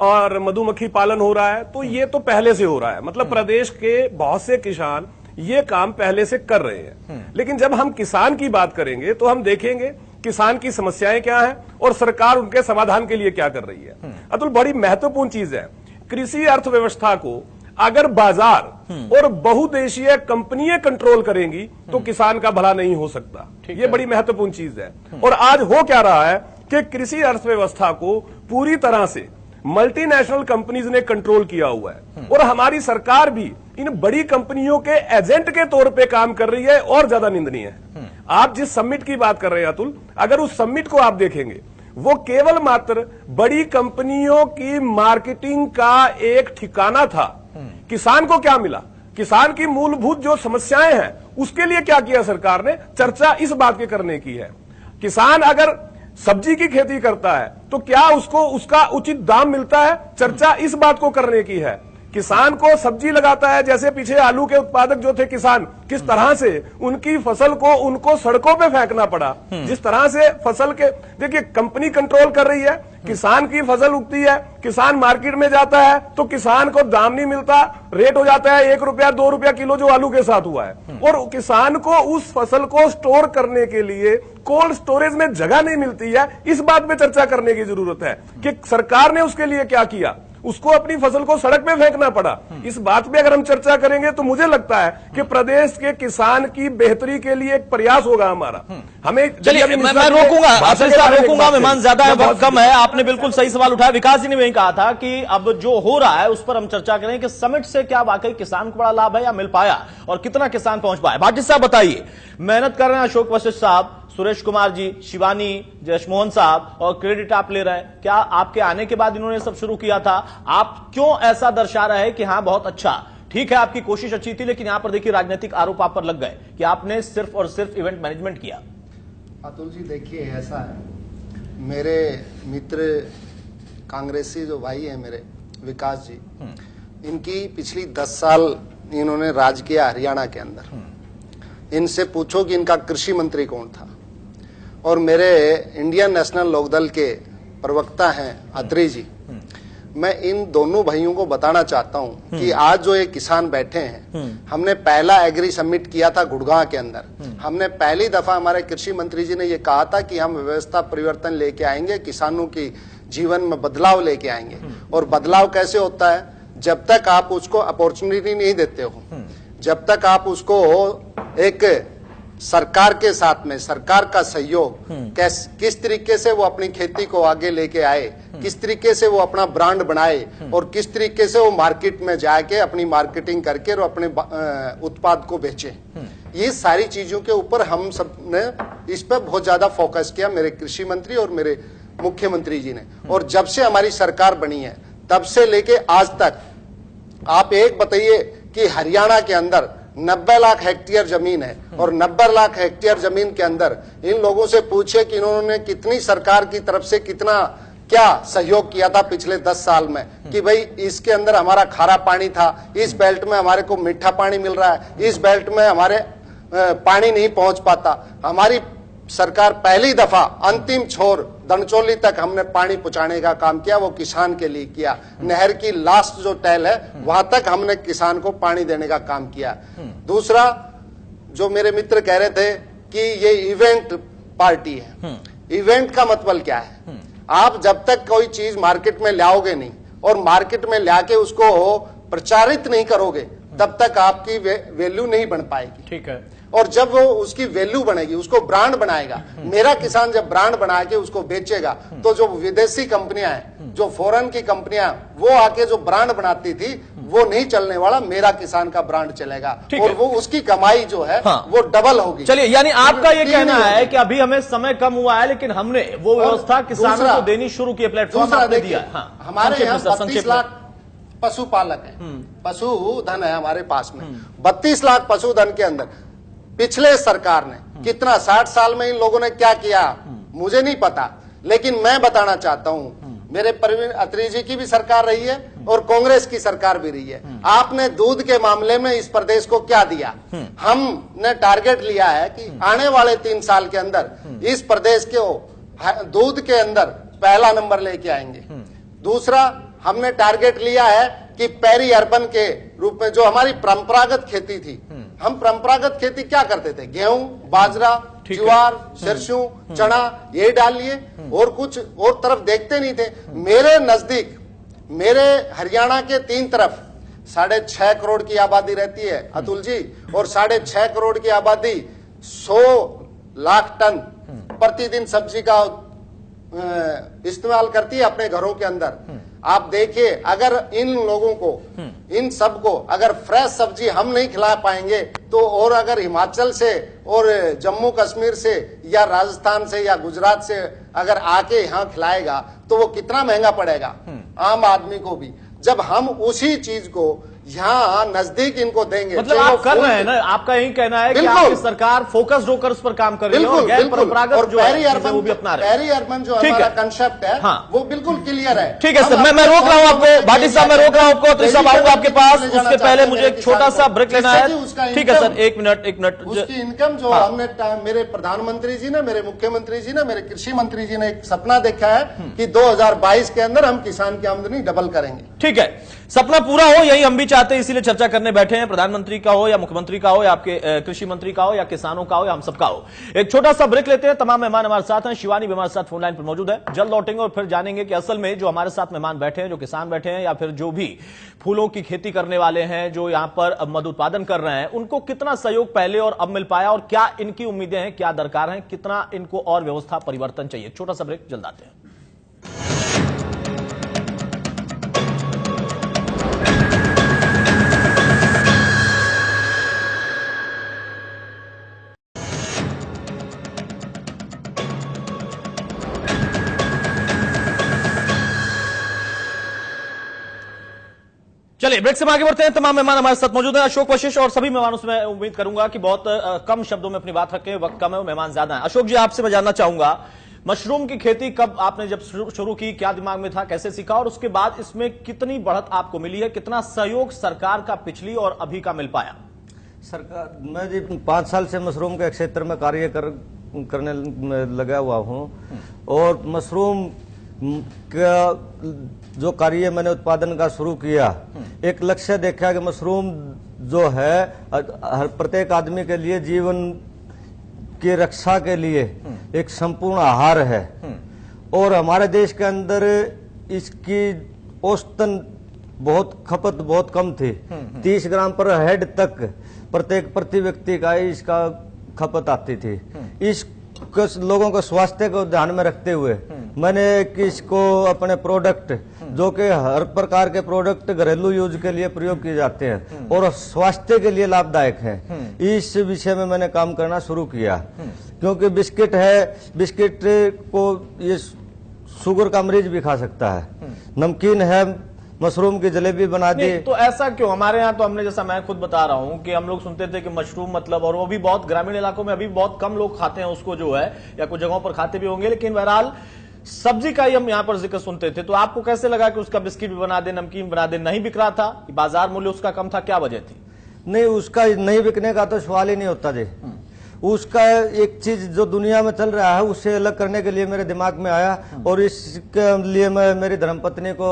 और मधुमक्खी पालन हो रहा है। तो ये तो पहले से हो रहा है, मतलब प्रदेश के बहुत से किसान ये काम पहले से कर रहे हैं। लेकिन जब हम किसान की बात करेंगे तो हम देखेंगे किसान की समस्याएं क्या हैं और सरकार उनके समाधान के लिए क्या कर रही है। अतुल, बड़ी महत्वपूर्ण चीज है, कृषि अर्थव्यवस्था को अगर बाजार और बहुदेशीय कंपनियां कंट्रोल करेंगी तो किसान का भला नहीं हो सकता। ये बड़ी महत्वपूर्ण चीज है। और आज हो क्या रहा है कि कृषि अर्थव्यवस्था को पूरी तरह से मल्टीनेशनल कंपनीज ने कंट्रोल किया हुआ है और हमारी सरकार भी इन बड़ी कंपनियों के एजेंट के तौर पे काम कर रही है और ज्यादा निंदनीय है। आप जिस समिट की बात कर रहे हैं अतुल, अगर उस समिट को आप देखेंगे वो केवल मात्र बड़ी कंपनियों की मार्केटिंग का एक ठिकाना था। किसान को क्या मिला? किसान की मूलभूत जो समस्याएं हैं उसके लिए क्या किया सरकार ने? चर्चा इस बात के करने की है। किसान अगर सब्जी की खेती करता है तो क्या उसको उसका उचित दाम मिलता है? चर्चा इस बात को करने की है। किसान को सब्जी लगाता है, जैसे पीछे आलू के उत्पादक जो थे किसान, किस तरह से उनकी फसल को उनको सड़कों पे फेंकना पड़ा, जिस तरह से फसल के, देखिए कंपनी कंट्रोल कर रही है, किसान की फसल उगती है, किसान मार्केट में जाता है तो किसान को दाम नहीं मिलता, रेट हो जाता है 1 रुपया 2 रुपया किलो जो आलू के साथ हुआ है। और किसान को उस फसल को स्टोर करने के लिए कोल्ड स्टोरेज में जगह नहीं मिलती है। इस बात पे चर्चा करने की जरूरत है कि सरकार ने उसके लिए क्या किया। उसको अपनी फसल को सड़क पे फेंकना पड़ा। इस बात पे अगर हम चर्चा करेंगे तो मुझे लगता है कि प्रदेश के किसान की बेहतरी के लिए एक प्रयास होगा हमारा। हमें चलिए मैं रोकूंगा, मेहमान ज्यादा है, वक्त कम है। आपने बिल्कुल सही सवाल उठाया। विकास जी ने वही कहा था कि अब जो हो रहा है उस पर हम चर्चा करें कि समिट से क्या वाकई किसान को बड़ा लाभ है या मिल पाया और कितना किसान पहुंच पाया। भाटी साहब बताइए, मेहनत कर रहे हैं अशोक वशिष्ठ साहब, सुरेश कुमार जी, शिवानी, जयशमोहन साहब, और क्रेडिट आप ले रहे हैं। क्या आपके आने के बाद इन्होंने सब शुरू किया था? आप क्यों ऐसा दर्शा रहे हैं कि हाँ बहुत अच्छा, ठीक है आपकी कोशिश अच्छी थी, लेकिन यहां पर देखिए राजनीतिक आरोप आप पर लग गए कि आपने सिर्फ और सिर्फ इवेंट मैनेजमेंट किया? अतुल जी देखिए, ऐसा है, मेरे मित्र कांग्रेसी जो भाई है मेरे विकास जी, इनकी पिछली 10 साल इन्होंने राज किया हरियाणा के अंदर। इनसे पूछो कि इनका कृषि मंत्री कौन था। और मेरे इंडियन नेशनल लोकदल के प्रवक्ता हैं अत्रे जी, मैं इन दोनों भाइयों को बताना चाहता हूं कि आज जो ये किसान बैठे हैं, हमने पहला एग्री समिट किया था गुड़गांव के अंदर। हमने पहली दफा हमारे कृषि मंत्री जी ने ये कहा था कि हम व्यवस्था परिवर्तन लेके आएंगे, किसानों की जीवन में बदलाव लेके आएंगे। और बदलाव कैसे होता है? जब तक आप उसको अपॉर्चुनिटी नहीं देते हो, जब तक आप उसको एक सरकार के साथ में, सरकार का सहयोग, किस तरीके से वो अपनी खेती को आगे लेके आए, किस तरीके से वो अपना ब्रांड बनाए और किस तरीके से वो मार्केट में जाके अपनी मार्केटिंग करके और अपने उत्पाद को बेचे, ये सारी चीजों के ऊपर हम सब ने इस पर बहुत ज्यादा फोकस किया, मेरे कृषि मंत्री और मेरे मुख्यमंत्री जी ने। और जब से हमारी सरकार बनी है तब से लेके आज तक आप एक बताइए कि हरियाणा के अंदर 90 लाख हेक्टेयर जमीन है और 90 लाख हेक्टेयर जमीन के अंदर इन लोगों से पूछे कि इन्होंने कितनी सरकार की तरफ से कितना क्या सहयोग किया था पिछले 10 साल में, कि भाई इसके अंदर हमारा खारा पानी था, इस बेल्ट में हमारे को मीठा पानी मिल रहा है, इस बेल्ट में हमारे पानी नहीं पहुंच पाता। हमारी सरकार पहली दफा अंतिम छोर दनचोली तक हमने पानी पहुंचाने का काम किया, वो किसान के लिए किया। नहर की लास्ट जो टैल है वहां तक हमने किसान को पानी देने का काम किया। दूसरा, जो मेरे मित्र कह रहे थे कि ये इवेंट पार्टी है, इवेंट का मतलब क्या है? आप जब तक कोई चीज मार्केट में लाओगे नहीं और मार्केट में लाके उसको प्रचारित नहीं करोगे तब तक आपकी वैल्यू नहीं बन पाएगी। ठीक है। और जब वो उसकी वैल्यू बनेगी, उसको ब्रांड बनाएगा, मेरा किसान जब ब्रांड बना के उसको बेचेगा तो जो विदेशी कंपनियां हैं, जो फॉरेन की कंपनियां, वो आके जो ब्रांड बनाती थी वो नहीं चलने वाला, मेरा किसान का ब्रांड चलेगा और वो उसकी कमाई जो है वो डबल होगी। चलिए, यानी आपका ये कहना है कि अभी हमें समय कम हुआ है लेकिन हमने वो व्यवस्था किसानों को देनी शुरू की, प्लेटफॉर्म आपने दिया। हमारे यहाँ 32 लाख पशुपालक है, पशुधन है हमारे पास में। 32 लाख पशुधन के अंदर पिछले सरकार ने कितना 60 साल में इन लोगों ने क्या किया मुझे नहीं पता, लेकिन मैं बताना चाहता हूं, मेरे परवीन अत्री जी की भी सरकार रही है और कांग्रेस की सरकार भी रही है। आपने दूध के मामले में इस प्रदेश को क्या दिया? हमने टारगेट लिया है कि आने वाले 3 साल के अंदर इस प्रदेश के दूध के अंदर पहला नंबर लेके आएंगे। दूसरा, हमने टारगेट लिया है कि पेरी अर्बन के रूप में जो हमारी परंपरागत खेती थी, हम परंपरागत खेती क्या करते थे? गेहूं, बाजरा, ज्वार, सरसों, चना, ये डाल लिए और कुछ और तरफ देखते नहीं थे। मेरे नजदीक, मेरे हरियाणा के 3 तरफ 6.5 करोड़ की आबादी रहती है अतुल जी, और 6.5 करोड़ की आबादी 100 लाख टन प्रतिदिन सब्जी का इस्तेमाल करती है अपने घरों के अंदर। आप देखिए, अगर इन लोगों को, इन सबको अगर फ्रेश सब्जी हम नहीं खिला पाएंगे तो, और अगर हिमाचल से और जम्मू कश्मीर से या राजस्थान से या गुजरात से अगर आके यहाँ खिलाएगा तो वो कितना महंगा पड़ेगा आम आदमी को भी। जब हम उसी चीज को यहाँ नजदीक इनको देंगे, मतलब आप कर रहे हैं ना, आपका यही कहना है कि आपकी सरकार फोकस होकर उस पर काम कर रही है और गैर परंपरागत जो है वो भी अपना रहे हैं। पेरी अर्बन जो हमारा कंसेप्ट है वो बिल्कुल क्लियर है। ठीक है सर, मैं रोक रहा हूँ आपको, भाटी साहब मैं रोक रहा हूँ आपको, तो साहब आऊंगा आपके पास, उसके पहले मुझे एक छोटा सा ब्रेक लेना है। ठीक है सर, एक मिनट। उसकी इनकम जो हमने, मेरे प्रधानमंत्री जी ने, मेरे मुख्यमंत्री जी ने, मेरे कृषि मंत्री जी ने एक सपना देखा है कि 2022 के अंदर हम किसान की आमदनी डबल करेंगे। ठीक है, सपना पूरा हो यही हम भी चाहते हैं, इसीलिए चर्चा करने बैठे हैं। प्रधानमंत्री का हो या मुख्यमंत्री का हो या आपके कृषि मंत्री का हो या किसानों का हो या हम सबका हो। एक छोटा सा ब्रेक लेते हैं। तमाम मेहमान हमारे साथ हैं, शिवानी भी हमारे साथ फोन लाइन पर मौजूद है। जल्द लौटेंगे और फिर जानेंगे कि असल में जो हमारे साथ मेहमान बैठे हैं, जो किसान बैठे हैं या फिर जो भी फूलों की खेती करने वाले हैं, जो यहां पर मधु उत्पादन कर रहे हैं, उनको कितना सहयोग पहले और अब मिल पाया और क्या इनकी उम्मीदें हैं, क्या दरकार है, कितना इनको और व्यवस्था परिवर्तन चाहिए। छोटा सा ब्रेक, जल्द आते हैं। चलिए ब्रेक से आगे बढ़ते हैं। तमाम मेहमान हमारे साथ मौजूद हैं, अशोक, वशिष्ठ और सभी मेहमानों से मैं उम्मीद करूंगा कि बहुत कम शब्दों में अपनी बात रखें, वक्त कम है और मेहमान ज्यादा हैं। अशोक जी, आपसे मैं जानना चाहूंगा, मशरूम की खेती कब आपने जब शुरू की, क्या दिमाग में था, कैसे सीखा और उसके बाद इसमें कितनी बढ़त आपको मिली है, कितना सहयोग सरकार का पिछली और अभी का मिल पाया? सरकार, मैं जी 5 साल से मशरूम के क्षेत्र में कार्य करने में लगा हुआ हूँ और मशरूम का जो कार्य मैंने उत्पादन का शुरू किया, एक लक्ष्य देखा कि मशरूम जो है हर प्रत्येक आदमी के लिए जीवन की रक्षा के लिए एक संपूर्ण आहार है और हमारे देश के अंदर इसकी औसतन खपत बहुत कम थी। 30 ग्राम पर हेड तक प्रत्येक प्रति व्यक्ति का इसका खपत आती थी। इस लोगों के स्वास्थ्य को ध्यान में रखते हुए मैंने इसको अपने प्रोडक्ट, जो कि हर प्रकार के प्रोडक्ट घरेलू यूज के लिए प्रयोग किए जाते हैं और स्वास्थ्य के लिए लाभदायक हैं, इस विषय में मैंने काम करना शुरू किया। क्योंकि बिस्किट है, बिस्किट को ये शुगर का मरीज भी खा सकता है, नमकीन है, मशरूम की जलेबी बना दी। तो ऐसा क्यों? हमारे यहाँ तो हमने, जैसा मैं खुद बता रहा हूँ कि हम लोग सुनते थे कि मशरूम मतलब, और वो भी बहुत ग्रामीण इलाकों में अभी बहुत कम लोग खाते हैं उसको जो है, या कुछ जगहों पर खाते भी होंगे, लेकिन बहरहाल सब्जी का ही हम यहाँ पर जिक्र सुनते थे। तो आपको कैसे लगा कि उसका बिस्किट भी बना दे, नमकीन बना दे? नहीं बिक रहा था, बाजार मूल्य उसका कम था, क्या वजह थी? नहीं, उसका नहीं बिकने का तो सवाल ही नहीं होता जी। उसका एक चीज जो दुनिया में चल रहा है उससे अलग करने के लिए मेरे दिमाग में आया और इसके लिए मैं मेरी धर्मपत्नी को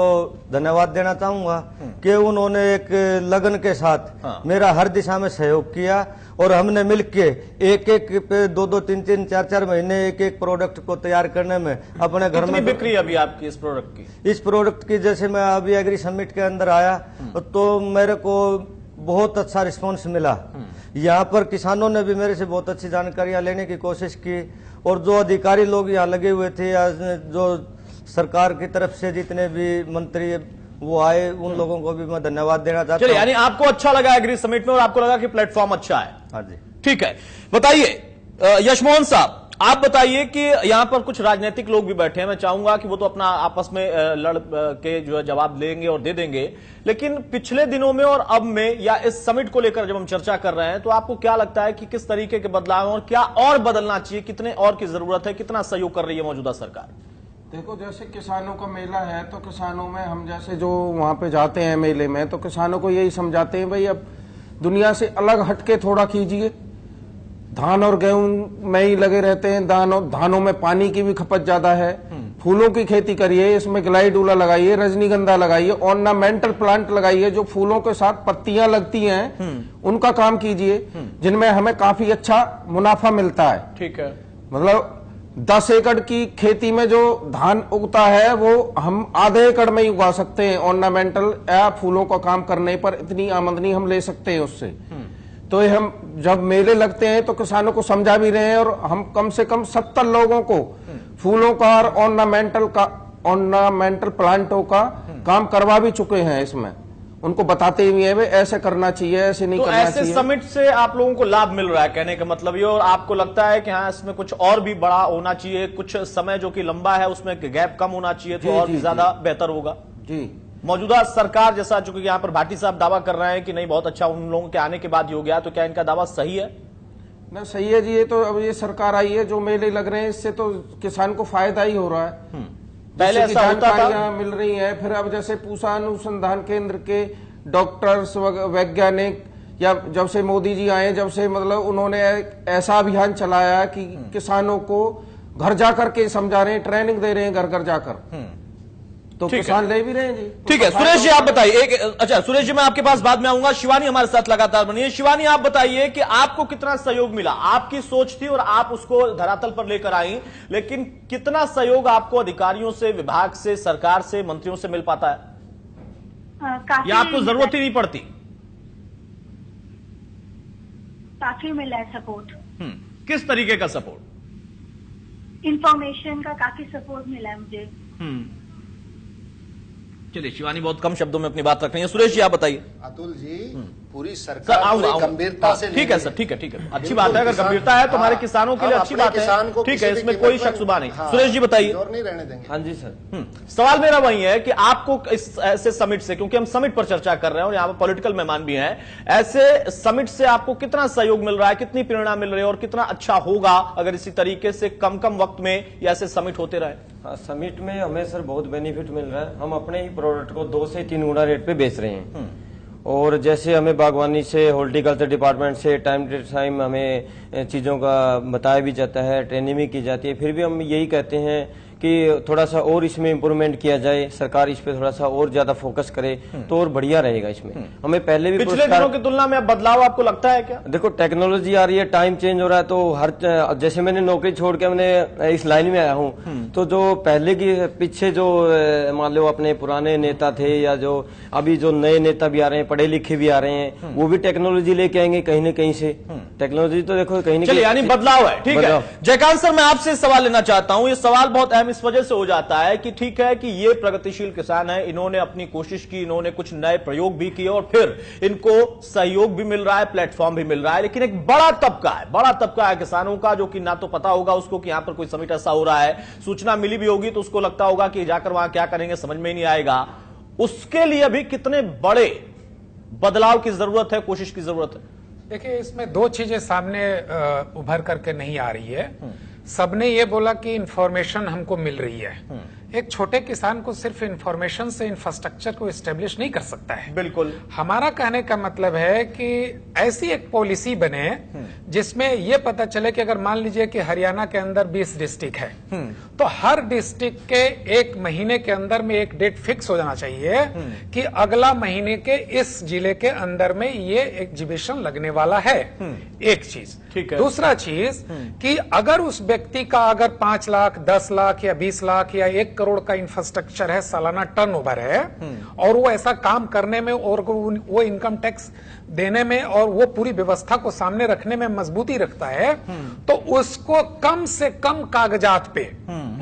धन्यवाद देना चाहूंगा कि उन्होंने एक लगन के साथ मेरा हर दिशा में सहयोग किया और हमने मिलके एक पे 2-2, 3-3, 4-4 महीने एक प्रोडक्ट को तैयार करने में अपने घर में बिक्री अभी आपकी इस प्रोडक्ट की? इस प्रोडक्ट की जैसे मैं अभी एग्री समिट के अंदर आया तो मेरे को बहुत अच्छा रिस्पांस मिला। यहाँ पर किसानों ने भी मेरे से बहुत अच्छी जानकारियां लेने की कोशिश की और जो अधिकारी लोग यहाँ लगे हुए थे या जो सरकार की तरफ से जितने भी मंत्री वो आए, उन लोगों को भी मैं धन्यवाद देना चाहता हूँ। यानी आपको अच्छा लगा एग्री समिट में और आपको लगा कि प्लेटफॉर्म अच्छा है? हाँ जी, ठीक है। बताइए यशमोहन साहब, आप बताइए कि यहाँ पर कुछ राजनीतिक लोग भी बैठे हैं, मैं चाहूंगा कि वो तो अपना आपस में लड़ के जो है जवाब लेंगे और दे देंगे, लेकिन पिछले दिनों में और अब में या इस समिट को लेकर जब हम चर्चा कर रहे हैं तो आपको क्या लगता है कि किस तरीके के बदलाव हैं और क्या और बदलना चाहिए, कितने और की जरूरत है, कितना सहयोग कर रही है मौजूदा सरकार? देखो, जैसे किसानों का मेला है तो किसानों में हम जैसे जो वहां पे जाते हैं मेले में तो किसानों को यही समझाते हैं भाई अब दुनिया से अलग हटके थोड़ा कीजिए। धान और गेहूं में ही लगे रहते हैं, धानों में पानी की भी खपत ज्यादा है। फूलों की खेती करिए, इसमें ग्लाइडुला लगाइए, रजनीगंधा लगाइए, ऑर्नामेंटल प्लांट लगाइए, जो फूलों के साथ पत्तियां लगती हैं उनका काम कीजिए, जिनमें हमें काफी अच्छा मुनाफा मिलता है। ठीक है, मतलब 10 एकड़ की खेती में जो धान उगता है वो हम आधे एकड़ में ही उगा सकते हैं। ऑर्नामेंटल या फूलों का काम करने पर इतनी आमदनी हम ले सकते हैं उससे। तो हम जब मेले लगते हैं तो किसानों को समझा भी रहे हैं और हम कम से कम 70 लोगों को फूलों का और ऑर्नामेंटल प्लांटों का काम करवा भी चुके हैं। इसमें उनको बताते भी हैं ऐसे करना चाहिए, ऐसे नहीं करना चाहिए। ऐसे समिट से आप लोगों को लाभ मिल रहा है, कहने का मतलब ये, और आपको लगता है कि हाँ इसमें कुछ और भी बड़ा होना चाहिए, कुछ समय जो कि लंबा है उसमें गैप कम होना चाहिए तो और भी ज्यादा बेहतर होगा? जी, मौजूदा सरकार जैसा, चूंकि यहाँ पर भाटी साहब दावा कर रहे हैं कि नहीं बहुत अच्छा उन लोगों के आने के बाद ही हो गया, तो क्या इनका दावा सही है? ना, सही है जी। ये तो अब ये सरकार आई है, जो मेले लग रहे हैं इससे तो किसान को फायदा ही हो रहा है। पहले ऐसा होता था, मिल रही है। फिर अब जैसे पूसा अनुसंधान केंद्र के डॉक्टर्स वैज्ञानिक, या जब से मोदी जी आए, जब से मतलब उन्होंने ऐसा अभियान चलाया कि किसानों को घर जाकर के समझा रहे हैं, ट्रेनिंग दे रहे हैं घर घर जाकर, तो किसान ले भी रहे हैं जी। ठीक है, सुरेश जी आप बताइए। अच्छा सुरेश जी, मैं आपके पास बाद में आऊंगा। शिवानी हमारे साथ लगातार बनी है। शिवानी आप बताइए कि आपको कितना सहयोग मिला? आपकी सोच थी और आप उसको धरातल पर लेकर आई, लेकिन कितना सहयोग आपको अधिकारियों से, विभाग से, सरकार से, मंत्रियों से मिल पाता है या आपको जरूरत ही नहीं पड़ती? काफी मिला है सपोर्ट। किस तरीके का सपोर्ट? इंफॉर्मेशन का काफी सपोर्ट मिला है मुझे। चलिए, शिवानी बहुत कम शब्दों में अपनी बात रख रही है। सुरेश जी आप बताइए। अतुल जी, पूरी सरकार गंभीरता से, ठीक है सर, ठीक है, ठीक है, अच्छी बात है। अगर गंभीरता है तो हमारे किसानों के लिए अच्छी बात है, ठीक है, इसमें कोई शक शुबा नहीं। सुरेश जी बताइए। नहीं रहने देंगे। हाँ जी सर। सवाल मेरा वही है कि आपको इस ऐसे समिट से, क्योंकि हम समिट पर चर्चा कर रहे हैं और यहाँ पर पॉलिटिकल मेहमान भी हैं, ऐसे समिट से आपको कितना सहयोग मिल रहा है, कितनी प्रेरणा मिल रही है और कितना अच्छा होगा अगर इसी तरीके से कम कम वक्त में ऐसे समिट होते रहे? हाँ, समिट में हमें सर बहुत बेनिफिट मिल रहा है। हम अपने ही प्रोडक्ट को 2 से 3 गुना रेट पे बेच रहे हैं और जैसे हमें बागवानी से, हॉर्टिकल्चर डिपार्टमेंट से टाइम टू टाइम हमें चीज़ों का बताया भी जाता है, ट्रेनिंग भी की जाती है, फिर भी हम यही कहते हैं कि थोड़ा सा और इसमें इम्प्रूवमेंट किया जाए, सरकार इस पे थोड़ा सा और ज्यादा फोकस करे तो और बढ़िया रहेगा। इसमें हमें पहले भी पिछले दिनों की तुलना में बदलाव आपको लगता है क्या? देखो टेक्नोलॉजी आ रही है, टाइम चेंज हो रहा है, तो हर जैसे मैंने नौकरी छोड़ के मैंने इस लाइन में आया हूँ, तो जो पहले की पीछे जो मान लो अपने पुराने नेता थे या जो अभी जो नए नेता भी आ रहे हैं, पढ़े लिखे भी आ रहे हैं, वो भी टेक्नोलॉजी लेके आएंगे कहीं न कहीं से। टेक्नोलॉजी तो देखो कहीं न कहीं यानी बदलाव है। ठीक है जयकांत सर, मैं आपसे सवाल लेना चाहता हूं। ये सवाल बहुत अहम इस वजह से हो जाता है कि ठीक है कि ये प्रगतिशील किसान है, इन्होंने अपनी कोशिश की, इन्होंने कुछ नए प्रयोग भी किए और फिर इनको सहयोग भी मिल रहा है, प्लेटफॉर्म भी मिल रहा है, लेकिन एक बड़ा तबका है किसानों का जो कि ना तो पता होगा उसको कि यहां पर कोई समिट ऐसा हो रहा है, सूचना मिली भी होगी तो उसको लगता होगा कि जाकर वहां क्या करेंगे समझ में ही नहीं आएगा। उसके लिए भी कितने बड़े बदलाव की जरूरत है, कोशिश की जरूरत है? देखिए इसमें दो चीजें सामने उभर करके नहीं आ रही है। सबने ये बोला कि इंफॉर्मेशन हमको मिल रही है। एक छोटे किसान को सिर्फ इंफॉर्मेशन से इंफ्रास्ट्रक्चर को एस्टेब्लिश नहीं कर सकता है। बिल्कुल। हमारा कहने का मतलब है कि ऐसी एक पॉलिसी बने जिसमें यह पता चले कि अगर मान लीजिए कि हरियाणा के अंदर 20 डिस्ट्रिक्ट है तो हर डिस्ट्रिक्ट के एक महीने के अंदर में एक डेट फिक्स हो जाना चाहिए कि अगला महीने के इस जिले के अंदर में ये एग्जीबिशन लगने वाला है। एक चीज। ठीक है। दूसरा चीज कि अगर उस व्यक्ति का अगर 5 लाख 10 लाख या 20 लाख या 1 करोड़ का इंफ्रास्ट्रक्चर है, सालाना टर्नओवर है और वो ऐसा काम करने में और वो इनकम टैक्स देने में और वो पूरी व्यवस्था को सामने रखने में मजबूती रखता है तो उसको कम से कम कागजात पे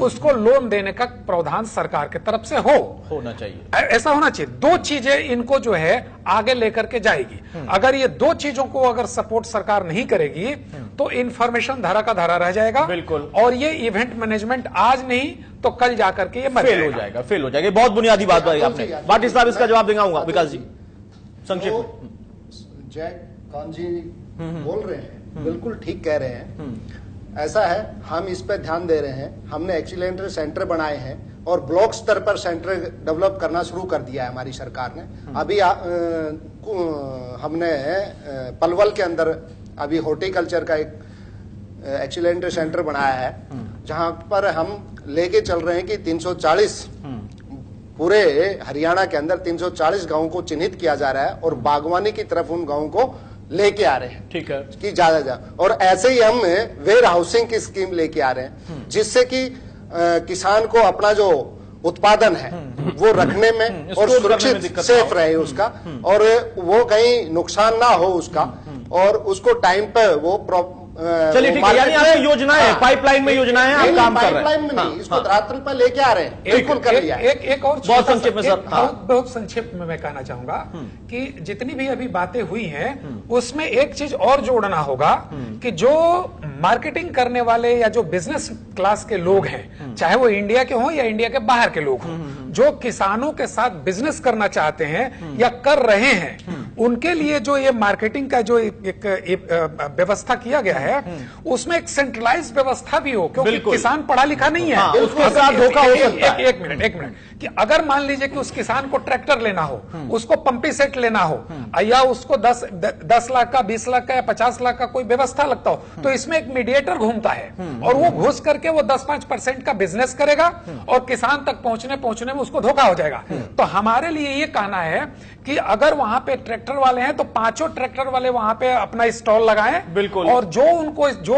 उसको लोन देने का प्रावधान सरकार की तरफ से होना चाहिए। ऐसा होना चाहिए। दो चीजें इनको जो है आगे लेकर के जाएगी। अगर ये दो चीजों को अगर सपोर्ट सरकार नहीं करेगी तो इंफॉर्मेशन धारा का धारा रह जाएगा। बिल्कुल। और ये इवेंट मैनेजमेंट आज नहीं तो कल जाकर के ये फेल हो जाएगा, फेल हो जाएगा। बहुत बुनियादी बात बताई आपने। भाटी साहब इसका जवाब देंगे विकास जी संक्षेप में। जय कांत जी बोल रहे हैं, बिल्कुल ठीक कह रहे हैं। ऐसा है, हम इस पे ध्यान दे रहे हैं। हमने एक्सीलेंटर सेंटर बनाए हैं और ब्लॉक स्तर पर सेंटर डेवलप करना शुरू कर दिया है हमारी सरकार ने। अभी हमने पलवल के अंदर अभी हॉर्टिकल्चर का एक एक्सीलेंटर सेंटर बनाया है जहां पर हम लेके चल रहे हैं कि 340 पूरे हरियाणा के अंदर 340 गांवों को चिन्हित किया जा रहा है और बागवानी की तरफ उन गांवों को लेके आ रहे हैं। ठीक है कि ज्यादा और ऐसे ही हम वेयर हाउसिंग की स्कीम लेके आ रहे हैं जिससे कि किसान को अपना जो उत्पादन है वो रखने में और सुरक्षित सेफ रहे उसका और वो कहीं नुकसान ना हो उसका और उसको टाइम पे वो चलिए ठीक है। यानी आपकी योजनाएं पाइपलाइन में योजनाएं आप काम कर रहे हैं। पाइपलाइन में नहीं, इसको धरातल पर लेके आ रहे हैं। बिल्कुल कर लिया। एक और बहुत संक्षेप में सर। बहुत संक्षेप में मैं कहना चाहूंगा कि जितनी भी अभी बातें हुई हैं उसमें एक चीज और जोड़ना होगा कि जो मार्केटिंग करने वाले या जो बिजनेस क्लास के लोग हैं, चाहे वो इंडिया के हों या इंडिया के बाहर के लोग हों, जो किसानों के साथ बिजनेस करना चाहते हैं या कर रहे हैं, उनके लिए जो ये मार्केटिंग का जो एक व्यवस्था किया गया है उसमें एक सेंट्रलाइज व्यवस्था भी हो, क्योंकि किसान पढ़ा लिखा नहीं है। उसके साथ धोखा हो सकता है। एक मिनट कि अगर मान लीजिए कि उस किसान को ट्रैक्टर लेना हो, उसको पंपी सेट लेना हो या उसको 10 लाख का 20 लाख का या 50 लाख का कोई व्यवस्था लगता हो तो इसमें एक मीडिएटर घूमता है और वो घुस करके वो 10-5% का बिजनेस करेगा और किसान तक पहुंचने में उसको धोखा हो जाएगा। तो हमारे लिए ये कहना है कि अगर वहां पे ट्रैक्टर वाले हैं तो 5 ट्रैक्टर वाले वहां पे अपना स्टॉल लगाएं। बिल्कुल। और जो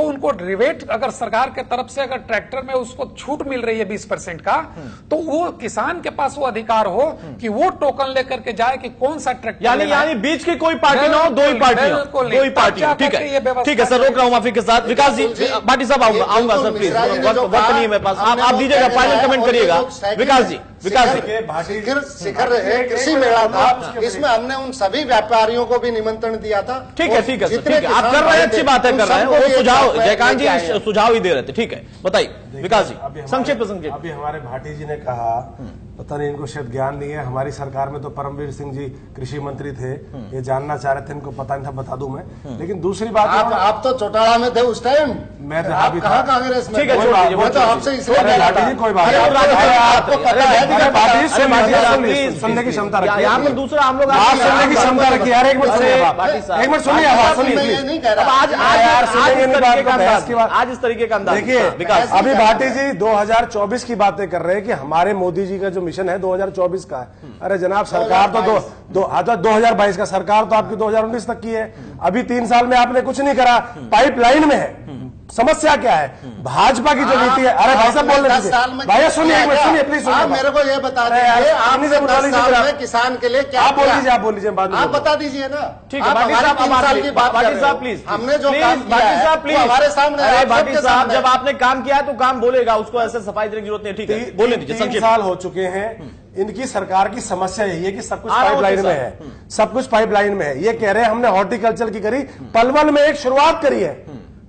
उनको रिवेट अगर सरकार के तरफ से अगर ट्रैक्टर में उसको छूट मिल रही है 20% का तो वो किसान के पास वो अधिकार हो कि वो टोकन लेकर के जाए कि कौन सा ट्रैक्टर यानी बीच की कोई पार्टी ना हो, दो ही पार्टियां। ठीक है सर, रोक रहा हूं माफी के साथ। विकास जी भाटी साहब आऊंगा सर प्लीज, वक्त नहीं है मेरे पास, आप दीजिएगा फाइनल कमेंट करिएगा। विकास जी शिखर कृषि मेला था, इसमें हमने उन सभी व्यापारियों को भी निमंत्रण दिया था। ठीक है आप कर रहे हैं, अच्छी बात है, कर रहे हैं। वो सुझाव जयकांत जी सुझाव ही दे रहे थे। ठीक है बताइए विकास जी संक्षेप। अभी हमारे भाटी जी ने कहा, पता नहीं इनको शायद ज्ञान नहीं है, हमारी सरकार में तो परमवीर सिंह जी कृषि मंत्री थे, ये जानना चाह रहे थे, इनको पता नहीं था, बता दूं मैं। लेकिन दूसरी बात, आप तो चौटाला में थे उस टाइम, मैं कहाँ कांग्रेस में। ठीक है, आपसे इसलिए कोई बात, आपको पता है सुनने की क्षमता रखिए। यहाँ पर दूसरा हम लोग बात सुनने की क्षमता रखिए यार। एक मिनट सुनिए, एक मिनट सुनिए, आवाज सुनिए प्लीज। आज इस तरीके का अंदाज देखिए, अभी भाटी जी 2024 की बातें कर रहे हैं कि हमारे मोदी जी का जो मिशन है 2024 का है। अरे जनाब, सरकार तो 2022 का, सरकार तो आपकी 2019 तक की है। अभी 3 साल में आपने कुछ नहीं करा, पाइपलाइन में है। समस्या क्या है? भाजपा की जो नीति है। अरे भाई साहब बोल रहे थे, भाई सुनिए, एक मिनट सुनिए प्लीज, सुनिए। मेरे को ये बता दीजिए, आप 10 साल में किसान के लिए क्या आप बोल लीजिए, आप बोल लीजिए, आप बता दीजिए ना। ठीक है भाटी साहब, भाटी साहब प्लीज, हमने जो भाटी साहब प्लीज हमारे सामने। अरे भाटी साहब, जब आपने काम किया तो काम बोलेगा, उसको ऐसे सफाई देने की जरूरत नहीं। ठीक है, बोले दीजिए। 3 साल हो चुके हैं। इनकी सरकार की समस्या यही है कि सब कुछ पाइपलाइन में है, सब कुछ पाइपलाइन में है। ये कह रहे हैं हमने हॉर्टिकल्चर की करी, पलवल में एक शुरुआत करी है।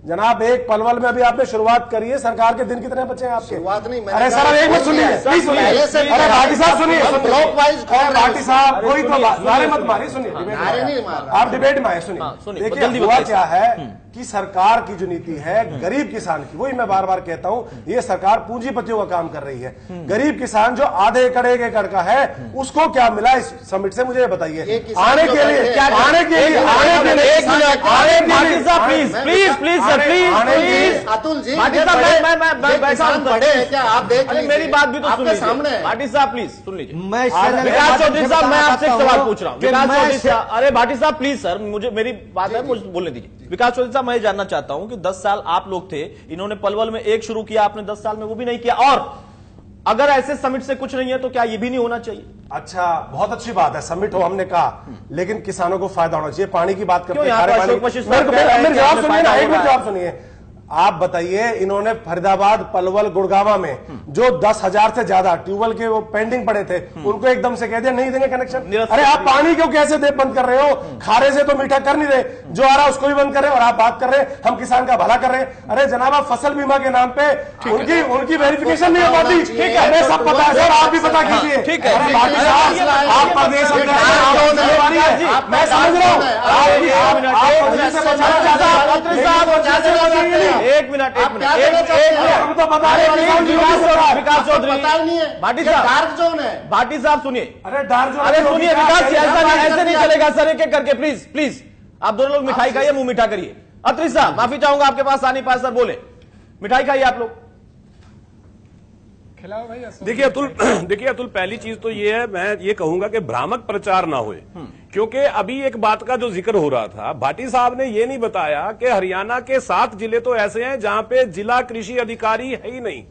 जनाब, एक पलवल में अभी आपने शुरुआत करी है। सरकार के दिन कितने बचे हैं आपके? शुरुआत नहीं, अरे सर एक मिनट सुनिए, प्लीज सुनिए। अरे भाटी साहब सुनिए, ब्लॉक वाइज भाटी साहब कोई तो नारे मत मारिए, सुनिए, आप डिबेट में आए, सुनिए। देखिए हुआ क्या है कि सरकार की जो नीति है गरीब किसान की, वही मैं बार बार कहता हूं, ये सरकार पूंजीपतियों का काम कर रही है। गरीब किसान जो आधे एकड़ 1 एकड़ का है, उसको क्या मिला इस समिट से, मुझे बताइए। आने के लिए प्लीज अतुल जी, मैं बड़े हैं क्या? आप देख लीजिए, मेरी बात भी तो सुन लीजिए। भाटी साहब प्लीज सुन लीजिए। विकास चौधरी साहब, मैं आपसे एक सवाल पूछ रहा हूँ। विकास चौधरी साहब, अरे भाटी साहब प्लीज सर, मुझे मेरी बात है, मुझे बोलने दीजिए। विकास चौधरी साहब, मैं जानना चाहता हूं कि 10 साल आप लोग थे, इन्होंने पलवल में एक शुरू किया, आपने 10 साल में वो भी नहीं किया, और अगर ऐसे समिट से कुछ नहीं है तो क्या ये भी नहीं होना चाहिए? अच्छा, बहुत अच्छी बात है, समिट हो, हमने कहा, लेकिन किसानों को फायदा होना चाहिए। पानी की बात करते हैं, जवाब सुनिए ना, एक मिनट जवाब सुनिए। आप बताइए, इन्होंने फरीदाबाद, पलवल, गुड़गावा में जो 10,000 से ज्यादा ट्यूबवेल के वो पेंडिंग पड़े थे, उनको एकदम से कह दिया नहीं देंगे कनेक्शन। अरे आप पानी क्यों कैसे बंद कर रहे हो? खारे से तो मीठा कर नहीं रहे, जो आ रहा है उसको भी बंद कर रहे हैं, और आप बात कर रहे हैं हम किसान का भला कर रहे हैं। अरे जनाब, आप फसल बीमा के नाम पे उनकी वेरिफिकेशन नहीं हो पाती। ठीक है, हमें सब पता है सर, आप भी पता कीजिए। ठीक है, आप प्रदेश मैं समझ रहा हूँ। एक मिनट हम तो बता रहे हैं। विकास चौधरी, भाटी साहब, डार्क जोन है। भाटी साहब सुनिए, अरे डार्क जोन, अरे सुनिए विकास, ऐसे नहीं चलेगा सर, एक एक करके प्लीज प्लीज। आप दोनों लोग मिठाई खाइए, मुंह मीठा करिए। अत्री साहब, माफी चाहूंगा, आपके पास आने पास सर, बोले मिठाई खाइए आप लोग। देखिए अतुल, पहली चीज तो ये है, मैं ये कहूंगा कि भ्रामक प्रचार ना होए, क्योंकि अभी एक बात का जो जिक्र हो रहा था, भाटी साहब ने ये नहीं बताया कि हरियाणा के 7 जिले तो ऐसे हैं जहां पे जिला कृषि अधिकारी है ही नहीं।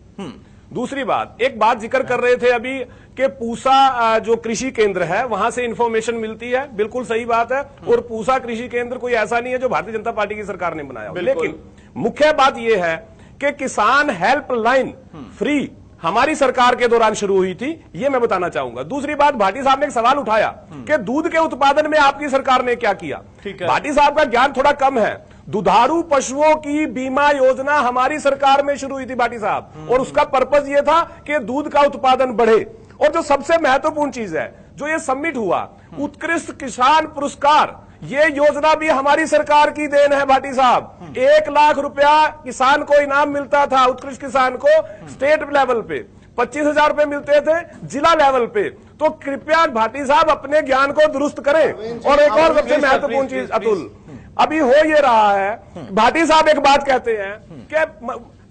दूसरी बात, एक बात जिक्र कर रहे थे अभी कि पूसा जो कृषि केंद्र है वहां से इंफॉर्मेशन मिलती है, बिल्कुल सही बात है। और पूसा कृषि केंद्र कोई ऐसा नहीं है जो भारतीय जनता पार्टी की सरकार ने बनाया, लेकिन मुख्य बात यह है कि किसान हेल्पलाइन फ्री हमारी सरकार के दौरान शुरू हुई थी, ये मैं बताना चाहूंगा। दूसरी बात, भाटी साहब ने एक सवाल उठाया कि दूध के उत्पादन में आपकी सरकार ने क्या किया। भाटी साहब का ज्ञान थोड़ा कम है। दुधारू पशुओं की बीमा योजना हमारी सरकार में शुरू हुई थी भाटी साहब, और उसका पर्पज ये था कि दूध का उत्पादन बढ़े। और जो सबसे महत्वपूर्ण चीज है, जो ये सबमिट हुआ, उत्कृष्ट किसान पुरस्कार, ये योजना भी हमारी सरकार की देन है भाटी साहब। 1 लाख रुपया किसान को इनाम मिलता था, उत्कृष्ट किसान को स्टेट लेवल पे 25,000 रुपए मिलते थे जिला लेवल पे। तो कृपया भाटी साहब अपने ज्ञान को दुरुस्त करें। और एक और सबसे महत्वपूर्ण चीज अतुल, अभी हो ये रहा है, भाटी साहब एक बात कहते हैं कि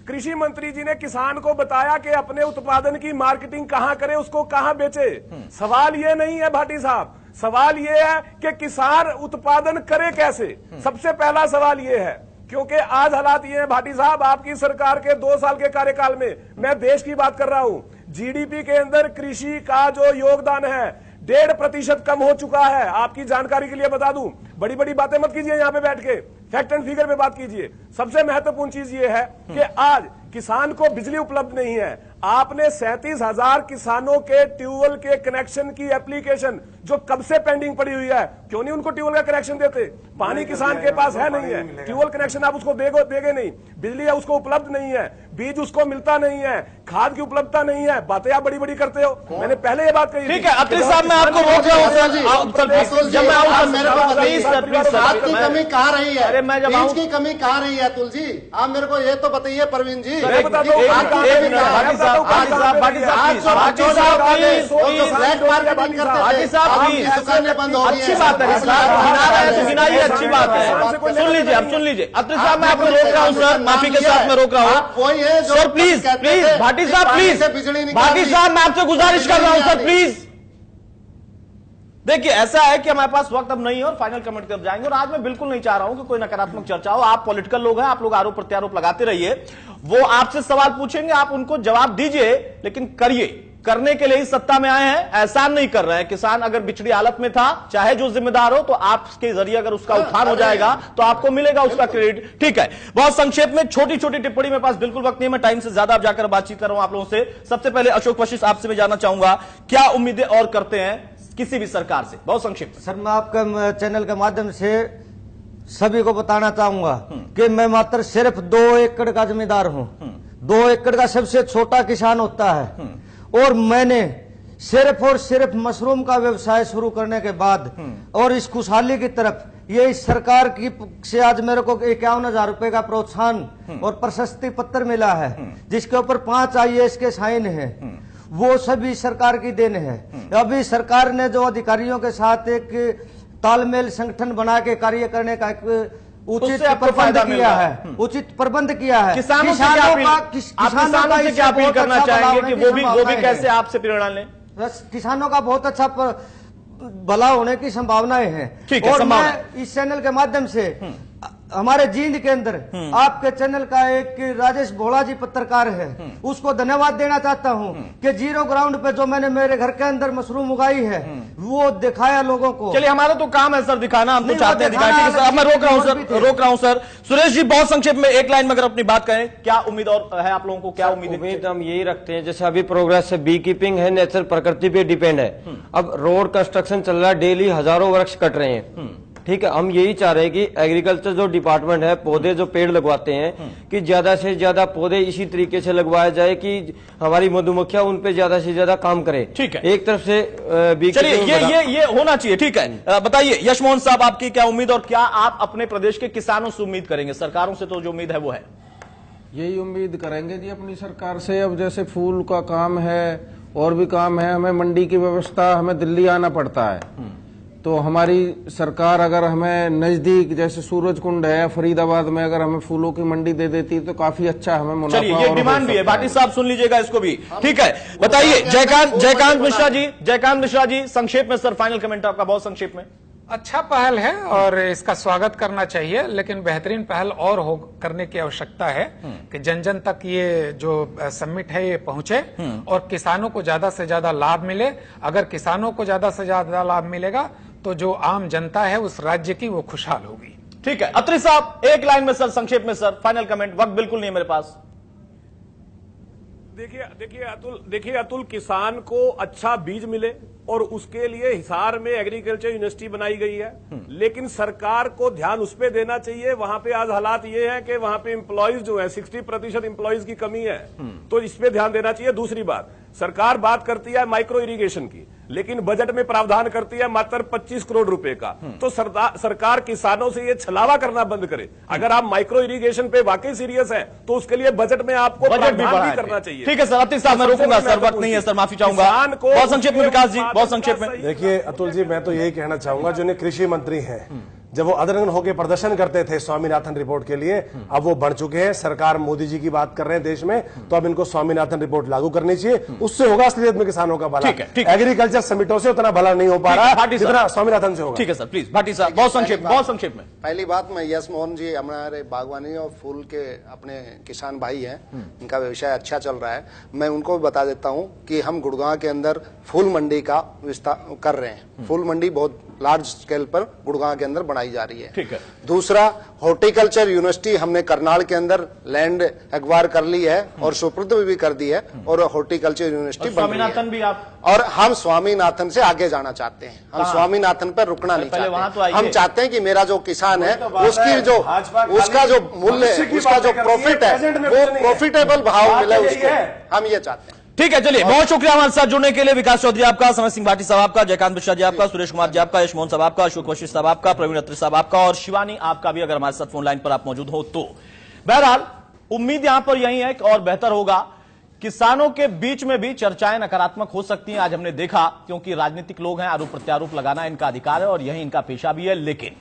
कृषि मंत्री जी ने किसान को बताया कि अपने उत्पादन की मार्केटिंग कहां करे, उसको कहां बेचे। सवाल ये नहीं है भाटी साहब, सवाल ये है कि किसान उत्पादन करे कैसे। सबसे पहला सवाल ये है, क्योंकि आज हालात ये है भाटी साहब, आपकी सरकार के 2 साल के कार्यकाल में, मैं देश की बात कर रहा हूं, जीडीपी के अंदर कृषि का जो योगदान है 1.5% कम हो चुका है। आपकी जानकारी के लिए बता दूं, बड़ी बड़ी बातें मत कीजिए यहां पे बैठ के, फैक्ट एंड फिगर पे बात कीजिए। सबसे महत्वपूर्ण चीज ये है कि आज किसान को बिजली उपलब्ध नहीं है। आपने 37,000 किसानों के ट्यूबवेल के कनेक्शन की एप्लीकेशन जो कब से पेंडिंग पड़ी हुई है, क्यों नहीं उनको ट्यूबवेल का कनेक्शन देते? पानी किसान के पास है नहीं है, ट्यूबवेल कनेक्शन आप उसको देगे नहीं, बिजली है उसको उपलब्ध नहीं है, बीज उसको मिलता नहीं है, खाद की उपलब्धता नहीं है। बातें आप बड़ी बड़ी करते हो, मैंने पहले ये बात कही। ठीक है अत्री साहब, मैं आपको रोक रहा हूँ। सर प्लीज सर, खाद की कमी कहाँ रही है? अरे मैं जब बीज की कमी कहाँ रही है अतुल जी? आप मेरे को ये तो बताइए प्रवीण जी। भाटी दुकानें बंद हो गई। अच्छी बात है, गिनाइए, अच्छी बात है। सुन लीजिए, अब सुन लीजिए। अत्री साहब मैं आपको रोक रहा हूँ सर, माफी के साथ मैं रोक रहा हूँ सर, प्लीज प्लीज भाटी साहब, प्लीज भाटी साहब मैं आपसे गुजारिश कर रहा हूँ सर, प्लीज। देखिए ऐसा है कि हमारे पास वक्त अब नहीं है और फाइनल कमेंट कर जाएंगे, और आज मैं बिल्कुल नहीं चाह रहा हूं कि कोई नकारात्मक चर्चा हो। आप पॉलिटिकल लोग हैं, आप लोग आरोप प्रत्यारोप लगाते रहिए, वो आपसे सवाल पूछेंगे, आप उनको जवाब दीजिए, लेकिन करिए। करने के लिए ही सत्ता में आए हैं, एहसान नहीं कर रहे हैं। किसान अगर बिछड़ी हालत में था, चाहे जो जिम्मेदार हो, तो आपके जरिए अगर उसका उत्थान हो जाएगा तो आपको मिलेगा उसका क्रेडिट। ठीक है, बहुत संक्षेप में छोटी छोटी टिप्पणी, मेरे पास बिल्कुल वक्त नहीं है, मैं टाइम से ज्यादा अब जाकर बातचीत कर रहा हूं आप लोगों से। सबसे पहले अशोक वशिष्ठ, आपसे मैं जानना चाहूंगा क्या उम्मीदें और करते हैं किसी भी सरकार से, बहुत संक्षिप्त। सर मैं आपका चैनल के माध्यम से सभी को बताना चाहूंगा कि मैं मात्र सिर्फ 2 एकड़ का जमींदार हूं। 2 एकड़ का सबसे छोटा किसान होता है, और मैंने सिर्फ और सिर्फ मशरूम का व्यवसाय शुरू करने के बाद और इस खुशहाली की तरफ ये इस सरकार की से आज मेरे को 51,000 रुपए का प्रोत्साहन और प्रशस्ति पत्र मिला है, जिसके ऊपर 5 IAS के साइन है। वो सभी सरकार की देन है। अभी सरकार ने जो अधिकारियों के साथ एक तालमेल संगठन बना के कार्य करने का एक उचित प्रबंध किया है, उचित प्रबंध किया है। किसानों से क्या अपील करना चाहेंगे कि वो भी कैसे आपसे प्रेरणा लें? किसानों का बहुत अच्छा भला होने की संभावनाएं हैं। और मैं इस चैनल के माध्यम से हमारे जींद के अंदर आपके चैनल का एक राजेश भोला जी पत्रकार है, उसको धन्यवाद देना चाहता हूं कि 0 ग्राउंड पे जो मैंने मेरे घर के अंदर मशरूम उगाई है वो दिखाया लोगों को। चलिए हमारा तो काम है सर दिखाना, हम तो चाहते हैं दिखाना। अब मैं रोक रहा हूं सर। सुरेश जी बहुत संक्षेप में एक लाइन में अगर अपनी बात करें, क्या उम्मीद और है आप लोगों को? क्या उम्मीद हम यही रखते हैं, जैसे अभी प्रोग्रेस है, बी कीपिंग है, नेचर प्रकृति पे डिपेंड है। अब रोड कंस्ट्रक्शन चल रहा है, डेली हजारों वृक्ष कट रहे हैं। ठीक है, हम यही चाह रहे हैं कि एग्रीकल्चर जो डिपार्टमेंट है, पौधे जो पेड़ लगवाते हैं कि ज्यादा से ज्यादा पौधे इसी तरीके से लगवाया जाए कि हमारी मधुमक्खियां उन पे ज्यादा से ज्यादा काम करें। ठीक है, एक तरफ से चलिए ये होना चाहिए। ठीक है, बताइए यश मोहन साहब, आपकी क्या उम्मीद और क्या आप अपने प्रदेश के किसानों से उम्मीद करेंगे? सरकारों से तो जो उम्मीद है वो है, यही उम्मीद करेंगे जी अपनी सरकार से। अब जैसे फूल का काम है और भी काम है, हमें मंडी की व्यवस्था, हमें दिल्ली आना पड़ता है, तो हमारी सरकार अगर हमें नजदीक जैसे सूरज कुंड है फरीदाबाद में, अगर हमें फूलों की मंडी दे देती तो काफी अच्छा हमें मुनाफा। चलिए ये डिमांड भी है, भाटी साहब सुन लीजिएगा इसको भी। ठीक है, बताइए जयकांत मिश्रा जी संक्षेप में सर, फाइनल कमेंट आपका बहुत संक्षेप में। अच्छा पहल है और इसका स्वागत करना चाहिए, लेकिन बेहतरीन पहल और करने की आवश्यकता है कि जन जन तक ये जो समिट है ये पहुंचे और किसानों को ज्यादा से ज्यादा लाभ मिले। अगर किसानों को ज्यादा से ज्यादा लाभ मिलेगा तो जो आम जनता है उस राज्य की वो खुशहाल होगी। ठीक है, अत्री साहब एक लाइन में सर, संक्षेप में सर, फाइनल कमेंट, वक्त बिल्कुल नहीं है मेरे पास। देखिए अतुल, किसान को अच्छा बीज मिले और उसके लिए हिसार में एग्रीकल्चर यूनिवर्सिटी बनाई गई है, लेकिन सरकार को ध्यान उस पे देना चाहिए। वहां पे आज हालात ये है कि वहां पे एम्प्लॉयज जो है 60% एम्प्लॉयज की कमी है, तो इस पे ध्यान देना चाहिए। दूसरी बात, सरकार बात करती है माइक्रो इरिगेशन की, लेकिन बजट में प्रावधान करती है मात्र 25 करोड़ रुपए का। तो सरकार किसानों से ये छलावा करना बंद करे। अगर आप माइक्रो इरिगेशन पे वाकई सीरियस हैं तो उसके लिए बजट में आपको प्रावधान भी करना चाहिए। ठीक है सर, अतीश साहब मैं रोकूंगा सर, वक्त नहीं है सर, माफी चाहूंगा। बहुत संक्षेप में विकास जी, बहुत संक्षेप में। देखिए अतुल जी, मैं तो यही कहना चाहूंगा, जो कृषि मंत्री हैं, जब वो अदरंग होकर प्रदर्शन करते थे स्वामीनाथन रिपोर्ट के लिए, अब वो बढ़ चुके हैं। सरकार मोदी जी की बात कर रहे हैं देश में, तो अब इनको स्वामीनाथन रिपोर्ट लागू करनी चाहिए, उससे होगा असलियत में किसानों का भला। एग्रीकल्चर समिटों से उतना भला नहीं हो पा रहा जितना स्वामीनाथन से होगा। ठीक है सर, प्लीज भाटी साहब बहुत संक्षेप में। पहली बात, मैं यश मोहन जी हमारे बागवानी और फूल के अपने किसान भाई हैं, इनका व्यवसाय अच्छा चल रहा है। मैं उनको बता देता हूं कि हम गुड़गांव के अंदर फूल मंडी का विस्तार कर रहे हैं। फूल मंडी बहुत लार्ज स्केल पर गुड़गांव के अंदर बनाई जा रही है। ठीक है। दूसरा, हॉर्टिकल्चर यूनिवर्सिटी हमने करनाल के अंदर लैंड एक्वायर कर ली है और सुपुर्द भी कर दी है, और हॉर्टिकल्चर यूनिवर्सिटी स्वामीनाथन भी आप, और हम स्वामीनाथन से आगे जाना चाहते हैं। हम स्वामीनाथन पर रुकना नहीं चाहते। हम चाहते हैं कि मेरा जो किसान है उसकी जो उसका जो मूल्य, उसका जो प्रॉफिट है वो प्रॉफिटेबल भाव मिले उसको, हम ये चाहते हैं। ठीक है, चलिए, बहुत शुक्रिया हमारे साथ जुड़ने के लिए। विकास चौधरी आपका, समय सिंह भाटी साहब आपका, जयकांत मिश्रा जी आपका, सुरेश कुमार जी आपका, यशमोहन साहब आपका, अशोक वशिष्ठ साहब आपका, प्रवीण अत्री साहब आपका और शिवानी आपका भी, अगर हमारे साथ फोन लाइन पर आप मौजूद हो तो। बहरहाल उम्मीद यहां पर यही है और बेहतर होगा। किसानों के बीच में भी चर्चाएं नकारात्मक हो सकती हैं, आज हमने देखा, क्योंकि राजनीतिक लोग हैं, आरोप प्रत्यारोप लगाना इनका अधिकार है और यही इनका पेशा भी है। लेकिन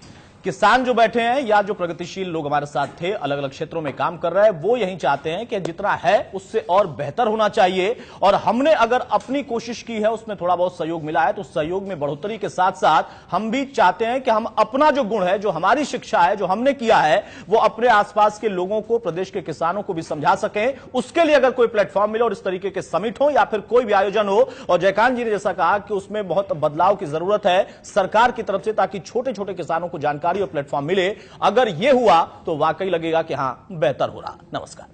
किसान जो बैठे हैं या जो प्रगतिशील लोग हमारे साथ थे, अलग अलग क्षेत्रों में काम कर रहे हैं, वो यही चाहते हैं कि जितना है उससे और बेहतर होना चाहिए। और हमने अगर अपनी कोशिश की है, उसमें थोड़ा बहुत सहयोग मिला है, तो सहयोग में बढ़ोतरी के साथ साथ हम भी चाहते हैं कि हम अपना जो गुण है, जो हमारी शिक्षा है, जो हमने किया है, वो अपने आसपास के लोगों को, प्रदेश के किसानों को भी समझा सकें। उसके लिए अगर कोई प्लेटफॉर्म मिले और इस तरीके के समिट हो या फिर कोई भी आयोजन हो, और जयकांत जी ने जैसा कहा कि उसमें बहुत बदलाव की जरूरत है सरकार की तरफ से, ताकि छोटे छोटे किसानों को जानकारी और प्लेटफॉर्म मिले। अगर यह हुआ तो वाकई लगेगा कि हां बेहतर हो रहा। नमस्कार।